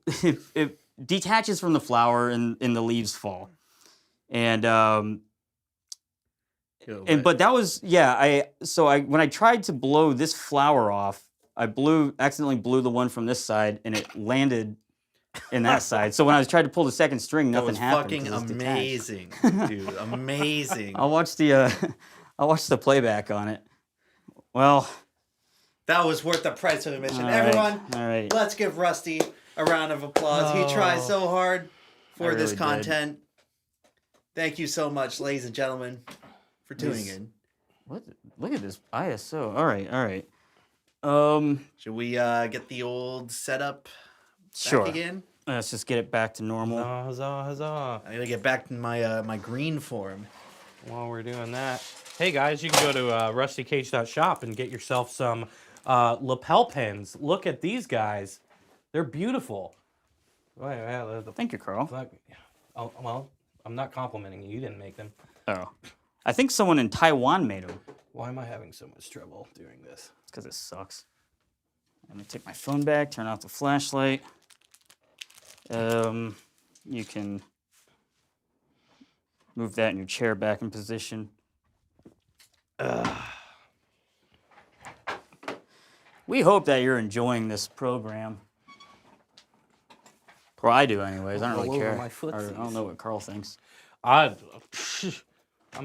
it detaches from the flower, and the leaves fall. And but that was when I tried to blow this flower off, I accidentally blew the one from this side, and it landed in that side. So when I was trying to pull the second string, That nothing was happened. fucking 'cause it's detached. amazing, dude. Amazing. I'll watch the playback on it. Well, That was worth the price of admission. all right, Everyone, all right. let's give Rusty a round of applause. He tries so hard for this really did. content. Thank you so much, ladies and gentlemen, for tuning Yes. in. What? Look at this ISO. All right. Should we get the old setup back Sure. again? Let's just get it back to normal. Huzzah, huzzah. I gotta get back to my my green form. While we're doing that, hey guys, you can go to RustyCage.shop and get yourself some lapel pins. Look at these guys. They're beautiful. Thank you, Carl. Oh, well, I'm not complimenting you. You didn't make them. Oh. I think someone in Taiwan made them. Why am I having so much trouble doing this? It's because it sucks. Let me take my phone back, turn off the flashlight. You can move that in your chair back in position. We hope that you're enjoying this program. Or I do anyways. I don't really All over care. my Or footsies. I don't know what Carl thinks. I'm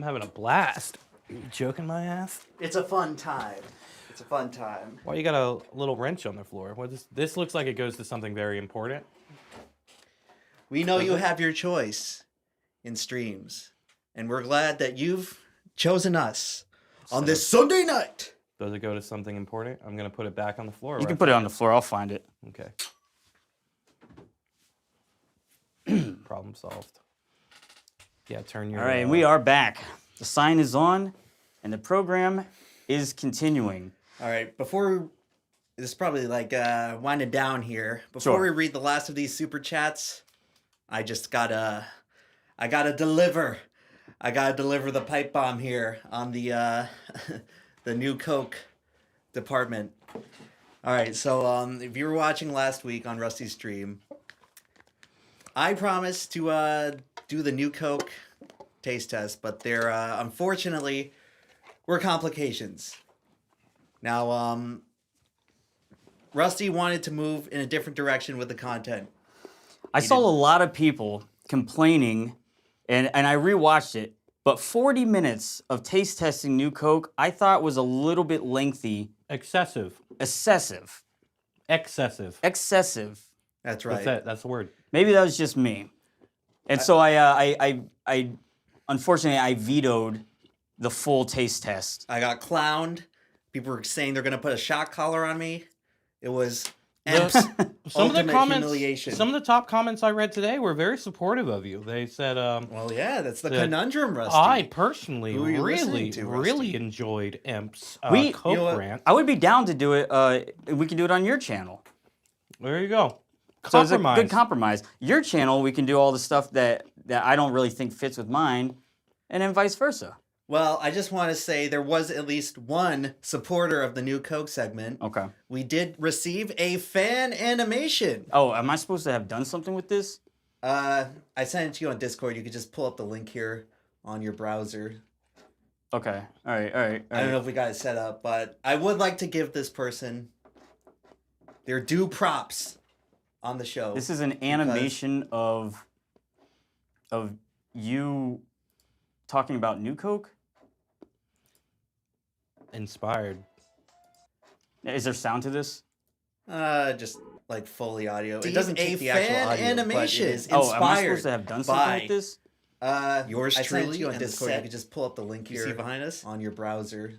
having a blast. Are you joking my ass? It's a fun time. It's a fun time. Why you got a little wrench on the floor? What is this? Looks like it goes to something very important. We know you have your choice in streams, and we're glad that you've chosen us on this Sunday night. Does it go to something important? I'm gonna put it back on the floor. You can put it on the floor. I'll find it. Okay. Problem solved. Yeah, turn your. All right, and we are back. The sign is on, and the program is continuing. All right, before this is probably like winding down here. Before Sure. we read the last of these super chats, I gotta deliver the pipe bomb here on the the new Coke department. All right, so if you were watching last week on Rusty's stream, I promised to do the new Coke taste test, but there unfortunately were complications. Now, Rusty wanted to move in a different direction with the content. I saw a lot of people complaining, and I rewatched it, but 40 minutes of taste testing new Coke I thought was a little bit lengthy. Excessive. Excessive. Excessive. Excessive. That's right. That's it. That's the word. Maybe that was just me. And so I unfortunately, I vetoed the full taste test. I got clowned. People were saying they're gonna put a shock collar on me. It was Some of the ultimate comments, humiliation. some of the top comments I read today were very supportive of you. They said, Well, yeah, that's the that conundrum, Rusty. I personally Who are you listening really, to, Rusty? really enjoyed Imp's We- Coke You know what? rant. I would be down to do it. We can do it on your channel. There you go. So it's a Compromise. good compromise. Your channel, we can do all the stuff that I don't really think fits with mine, and then vice versa. Well, I just want to say there was at least one supporter of the new Coke segment. Okay. We did receive a fan animation. Oh, am I supposed to have done something with this? I sent it to you on Discord. You could just pull up the link here on your browser. Okay. All right. I don't know if we got it set up, but I would like to give this person their due props on the show. This is an animation of you talking about New Coke. Inspired. Is there sound to this? Just like Foley audio. It doesn't a take the actual fan audio, animation. but it is Oh, inspired am I supposed to have done something by with this? yours I sent it truly to you on and Discord. the You set could just pull up the link you here see behind us on your browser.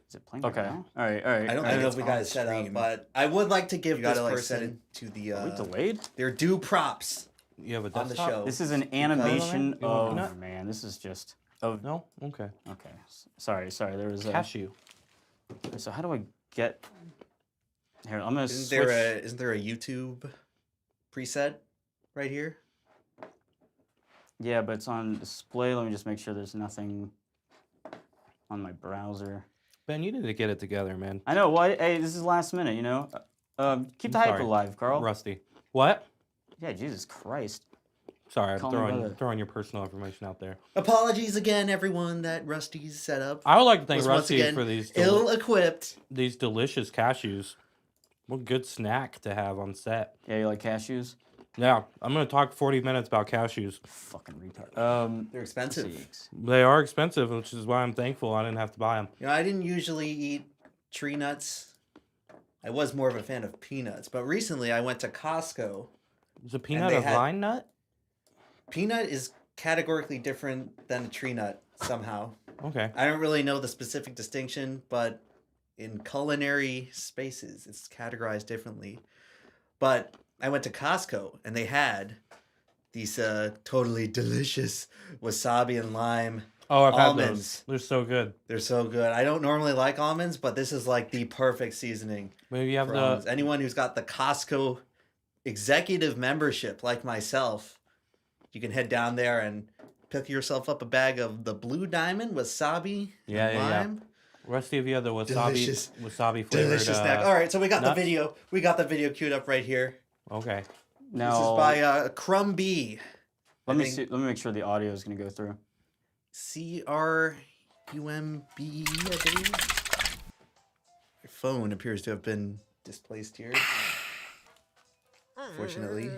Is it playing? Okay. All right. I don't know if we got it set up, but I would like to give You this gotta, like, set person it to the Are we delayed? their due props You have a on the desktop? show. This is an animation You want of. nut? Man, this is just. Oh, No? Okay. okay. Sorry. There was a. Cashew. So how do I get? Here, I'm gonna Isn't switch. there a YouTube preset right here? Yeah, but it's on display. Let me just make sure there's nothing on my browser. Ben, you need to get it together, man. I know. Well, hey, this is last minute. You know. Keep the I'm hype sorry. alive, Carl. Rusty. What? Yeah, Jesus Christ. Sorry, I'm Call me brother. throwing your personal information out there. Apologies again, everyone, that Rusty's set up I would like to thank was once Rusty again for these ill-equipped. these delicious cashews. What a good snack to have on set. Yeah, you like cashews? Yeah, I'm gonna talk 40 minutes about cashews. Fucking retard. They're expensive. Let's see. They are expensive, which is why I'm thankful I didn't have to buy them. You know, I didn't usually eat tree nuts. I was more of a fan of peanuts, but recently I went to Costco. Is a peanut they a had- vine nut? Peanut is categorically different than a tree nut somehow. Okay. I don't really know the specific distinction, but in culinary spaces, it's categorized differently. But I went to Costco and they had these totally delicious wasabi and lime Oh, I've had almonds. those. They're so good. They're so good. I don't normally like almonds, but this is like the perfect seasoning Maybe you have for the. almonds. Anyone who's got the Costco executive membership, like myself, you can head down there and pick yourself up a bag of the Blue Diamond wasabi Yeah, and yeah, yeah. lime. Rusty, if you have the wasabi, Delicious. wasabi flavored. Delicious snack. All right, so we got nuts? the video. We got the video queued up right here. Okay. Now, This is by Crumb B. let me make sure the audio is going to go through. CRUMB, I believe. Your phone appears to have been displaced here. Fortunately.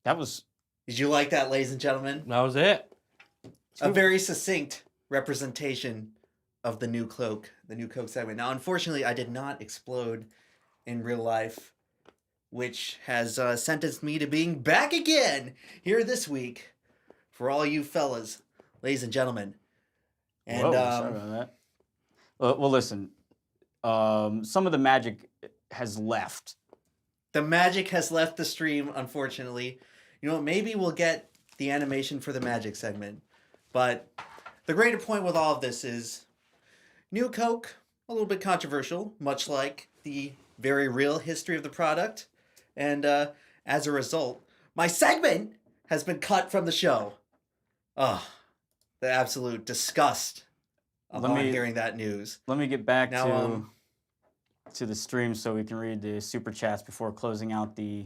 That was Did you like that, ladies and gentlemen? That was it. A very succinct representation of the new Coke segment. Now, unfortunately, I did not explode in real life, which has sentenced me to being back again here this week for all you fellas, ladies and gentlemen. And Whoa, sorry about that. Well, listen. Some of the magic has left. the magic has left the stream, unfortunately. You know, maybe we'll get the animation for the magic segment. But the greater point with all of this is New Coke, a little bit controversial, much like the very real history of the product. And as a result, my segment has been cut from the show. Oh, the absolute disgust upon hearing that news. Let me get back Now, to the stream so we can read the super chats before closing out the.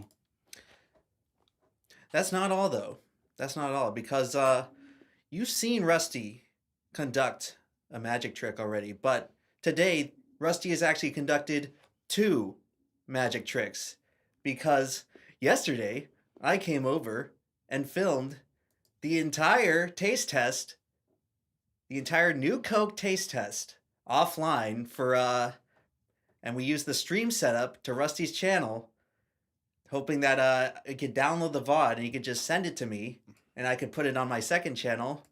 That's not all, though. That's not all, because you've seen Rusty conduct a magic trick already, but today Rusty has actually conducted 2 magic tricks, because yesterday I came over and filmed the entire taste test, the entire New Coke taste test offline for and we used the stream setup to Rusty's channel, hoping that I could download the VOD and he could just send it to me and I could put it on my second channel.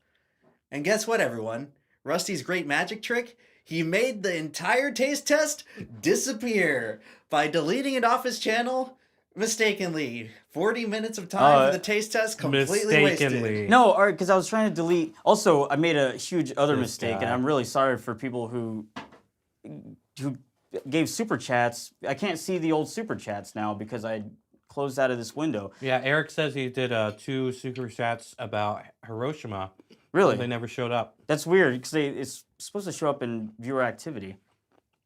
And guess what, everyone? Rusty's great magic trick, he made the entire taste test disappear by deleting it off his channel mistakenly. 40 minutes of time for the taste test completely wasted. No, all right, because I was trying to delete. Also, I made a huge other This mistake, guy. and I'm really sorry for people who gave super chats. I can't see the old super chats now because I closed out of this window. Yeah, Eric says he did 2 super chats about Hiroshima. Really? They never showed up. That's weird because it's supposed to show up in viewer activity.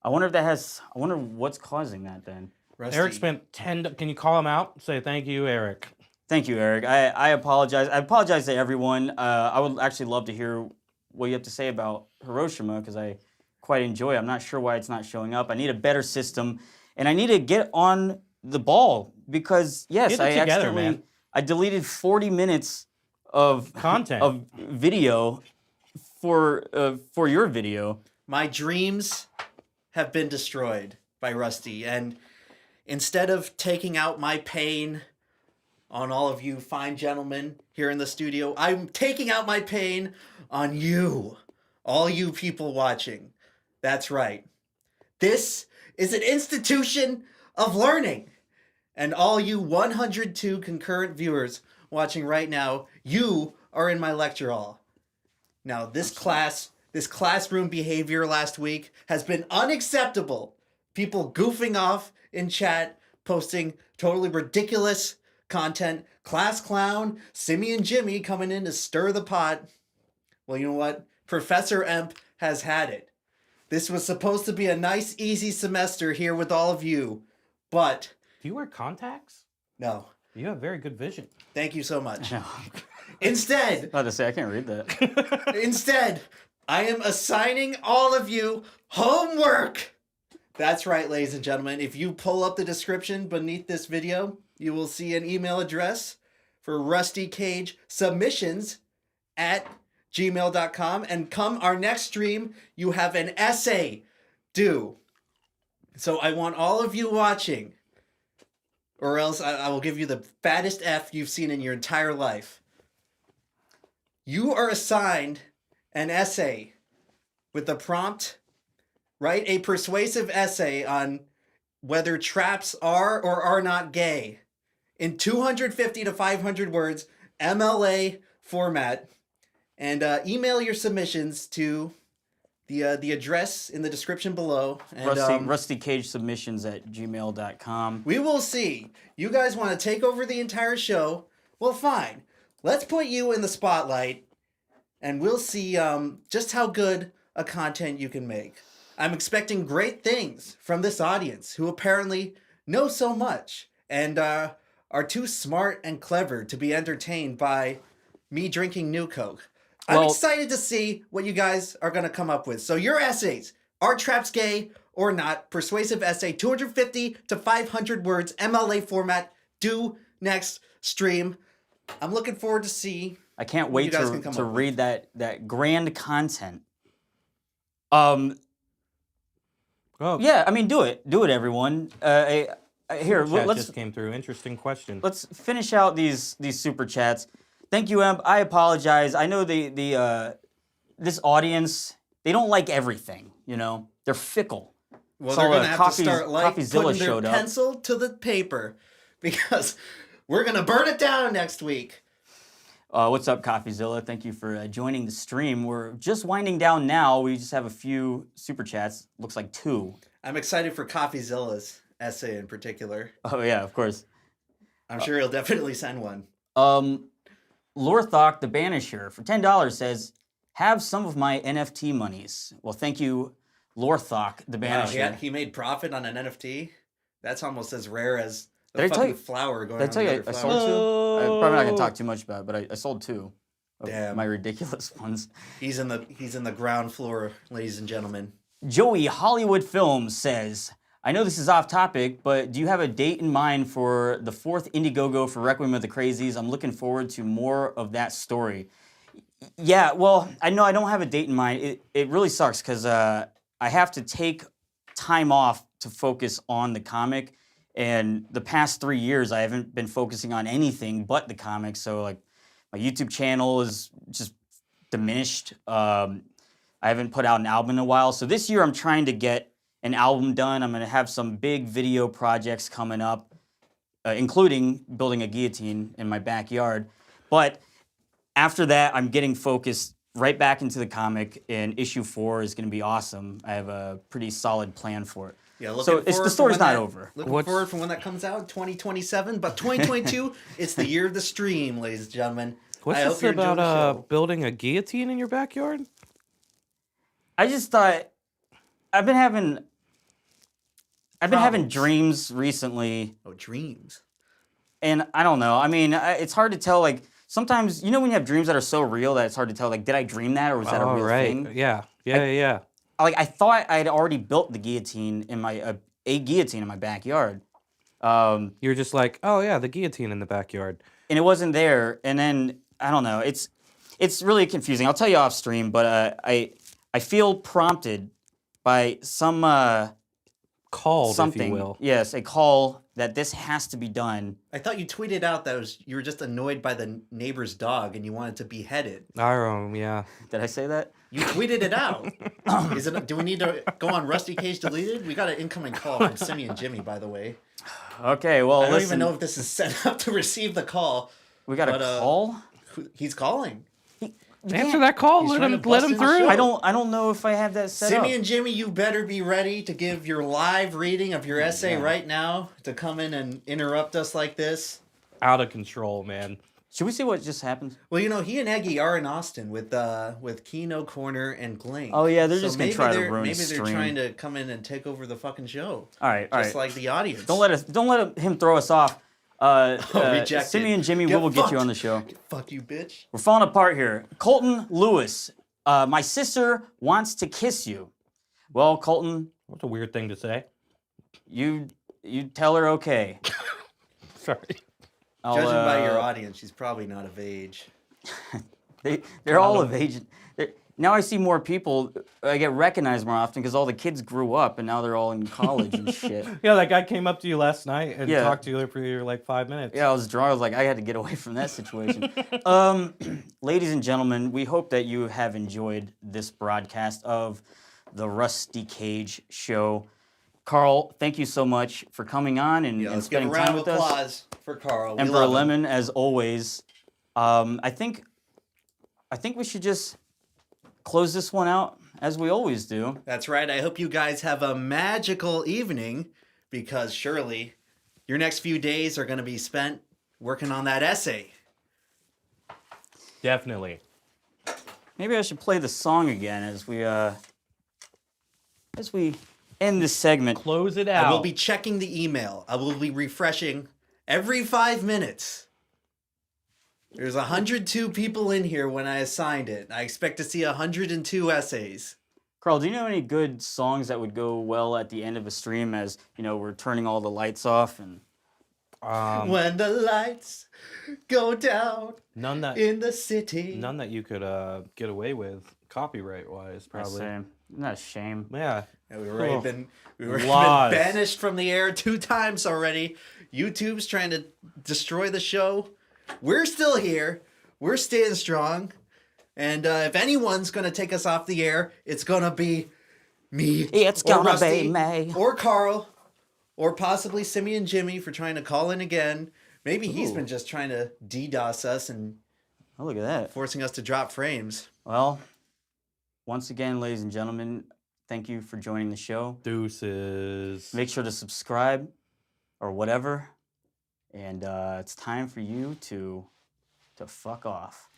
I wonder if that has. I wonder what's causing that then. Rusty, Eric spent 10. Can you call him out? Say thank you, Eric. Thank you, Eric. I apologize. I apologize to everyone. I would actually love to hear what you have to say about Hiroshima because I quite enjoy it. I'm not sure why it's not showing up. I need a better system, and I need to get on the ball because yes, Get it together, man. I deleted 40 minutes of Content. of video for your video. my dreams have been destroyed by Rusty, and instead of taking out my pain on all of you fine gentlemen here in the studio, I'm taking out my pain on you, all you people watching. That's right. This is an institution of learning. And all you 102 concurrent viewers watching right now, you are in my lecture hall. Now, this classroom behavior last week has been unacceptable. People goofing off in chat, posting totally ridiculous content, class clown, Simmy and Jimmy coming in to stir the pot. Well, you know what? Professor Emp has had it. This was supposed to be a nice, easy semester here with all of you, but Do you wear contacts? no. You have very good vision. Thank you so much. No. Instead, I was about to say I can't read that. Instead, I am assigning all of you homework. That's right, ladies and gentlemen. If you pull up the description beneath this video, you will see an email address for RustyCageSubmissions at gmail.com. And come our next stream, you have an essay due. So I want all of you watching, or else I will give you the fattest F you've seen in your entire life. You are assigned an essay with the prompt, write a persuasive essay on whether traps are or are not gay in 250 to 500 words, MLA format, and email your submissions to the address in the description below. And, RustyCageSubmissions@gmail.com. we will see. You guys want to take over the entire show? Well, fine. Let's put you in the spotlight, and we'll see just how good a content you can make. I'm expecting great things from this audience, who apparently know so much and are too smart and clever to be entertained by me drinking New Coke. I'm excited to see what you guys are going to come up with. So your essays, are traps gay or not? Persuasive essay, 250 to 500 words, MLA format, due next stream. I'm looking forward to see. I can't wait to read that grand content. Oh. Yeah, I mean, do it, everyone. Here, Chat let's just came through. Interesting question. let's finish out these super chats. Thank you, Em. I apologize. I know this audience, they don't like everything. You know, they're fickle. Well, So, they're going to have Coffee- to start like Coffeezilla putting their showed up. pencil to the paper because we're going to burn it down next week. What's up, Coffeezilla? Thank you for joining the stream. We're just winding down now. We just have a few super chats. Looks like 2. I'm excited for Coffeezilla's essay in particular. Oh yeah, of course. I'm sure he'll definitely send one. Lorthok the Banisher for $10 says, "Have some of my NFT monies." Well, thank you, Lorthok the Wow, Banisher. he made profit on an NFT? That's almost as rare as the Did I tell fucking you- flower going Did I on tell the you other I flower. sold 2? I'm probably not gonna talk too much about it, but I sold 2 of Damn. my ridiculous ones. He's in the ground floor, ladies and gentlemen. Joey Hollywood Films says, "I know this is off topic, but do you have a date in mind for the 4th Indiegogo for Requiem of the Crazies? I'm looking forward to more of that story." Yeah, well, I know I don't have a date in mind. It really sucks because I have to take time off to focus on the comic. And the past 3 years, I haven't been focusing on anything but the comic. So, like, my YouTube channel is just diminished. I haven't put out an album in a while. So this year, I'm trying to get an album done. I'm going to have some big video projects coming up, including building a guillotine in my backyard. But after that, I'm getting focused right back into the comic, and issue 4 is going to be awesome. I have a pretty solid plan for it. Yeah, So the story's not over. Looking forward for when that comes out, 2027. But 2022, it's the year of the stream, ladies and gentlemen. What's I this hope you're enjoying the about show. building a guillotine in your backyard? I just thought I've been having dreams recently, Oh, dreams. and I don't know. I mean, it's hard to tell. Like sometimes, you know, when you have dreams that are so real that it's hard to tell. Like, did I dream that, or was that a real thing? Yeah. Like I thought I had already built the guillotine in my a guillotine in my backyard. You're just like, oh yeah, the guillotine in the backyard. And it wasn't there. And then I don't know. It's really confusing. I'll tell you off stream, but I feel prompted by some Called, something. if you will. Yes, a call that this has to be done. I thought you tweeted out that you were just annoyed by the neighbor's dog and you wanted to behead it. Yeah. Did I say that? You tweeted it out. Do we need to go on Rusty Cage deleted? We got an incoming call from Simeon Jimmy, by the way. Okay, well, I don't listen. even know if this is set up to receive the call. We got a call. He's calling. Answer that call. He's Let trying him to bust in the through. show. I don't know if I have that set up. Simeon Jimmy, you better be ready to give your live reading of your essay right now to come in and interrupt us like this. Out of control, man. Should we see what just happened? Well, you know, he and Eggy are in Austin with Keno Corner and Gling. Oh yeah, they're just gonna try to ruin the Maybe stream. they're trying to come in and take over the fucking show. All right, Just like the audience. Don't let him throw us off. Rejected. Simeon Jimmy, we will get you on the show. Fuck you, bitch. We're falling apart here. Colton Lewis, my sister wants to kiss you. Well, Colton, What's a weird thing to say? you tell her okay. Sorry. Judging by your audience, she's probably not of age. They're all of age. Now I see more people. I get recognized more often because all the kids grew up and now they're all in college and shit. Yeah, that guy came up to you last night and Yeah. talked to you for like 5 minutes. Yeah, I was drunk. I was like, I had to get away from that situation. Ladies and gentlemen, we hope that you have enjoyed this broadcast of the Rusty Cage Show. Carl, thank you so much for coming on and Let's give a spending round time of with us. applause for Carl. We Emperor love him. Lemon, as always. I think we should just close this one out as we always do. That's right. I hope you guys have a magical evening, because surely your next few days are going to be spent working on that essay. Definitely. Maybe I should play the song again as we end this segment. Close it out. I will be checking the email. I will be refreshing every 5 minutes. There's 102 people in here when I assigned it. I expect to see 102 essays. Carl, do you know any good songs that would go well at the end of a stream as, we're turning all the lights off and When the lights go down none that in the city. none that you could get away with copyright wise, probably. Isn't that a shame? Yeah. And we were been Laws. banished from the air 2 times already. YouTube's trying to destroy the show. We're still here. We're staying strong. And if anyone's going to take us off the air, it's going to be me. It's or gonna Rusty, be me. Or Carl. Or possibly Simmy and Jimmy for trying to call in again. Maybe he's been just trying to DDoS us and Oh, look at that. forcing us to drop frames. Well, once again, ladies and gentlemen, thank you for joining the show. Deuces. Make sure to subscribe or whatever. And it's time for you to fuck off.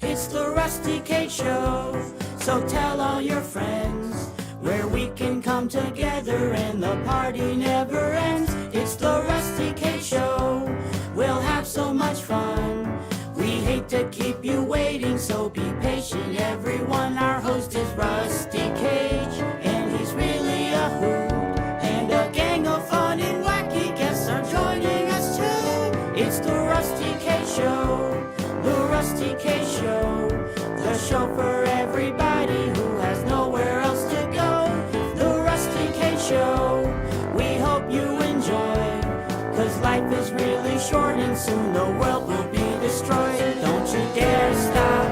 It's the Rusty Cage Show, so tell all your friends where we can come together and the party never ends. It's the Rusty Cage Show, we'll have so much fun. We hate to keep you waiting, so be patient everyone. Our host is Rusty Cage, and he's really a hoot. And a gang of fun and wacky guests are joining us too. It's the Rusty Cage Show, the Rusty Cage Show, the show for everybody who has nowhere else to go. The Rusty Cage Show, we hope you enjoy, 'cause life is really short and soon the world will be destroyed. Don't you dare stop.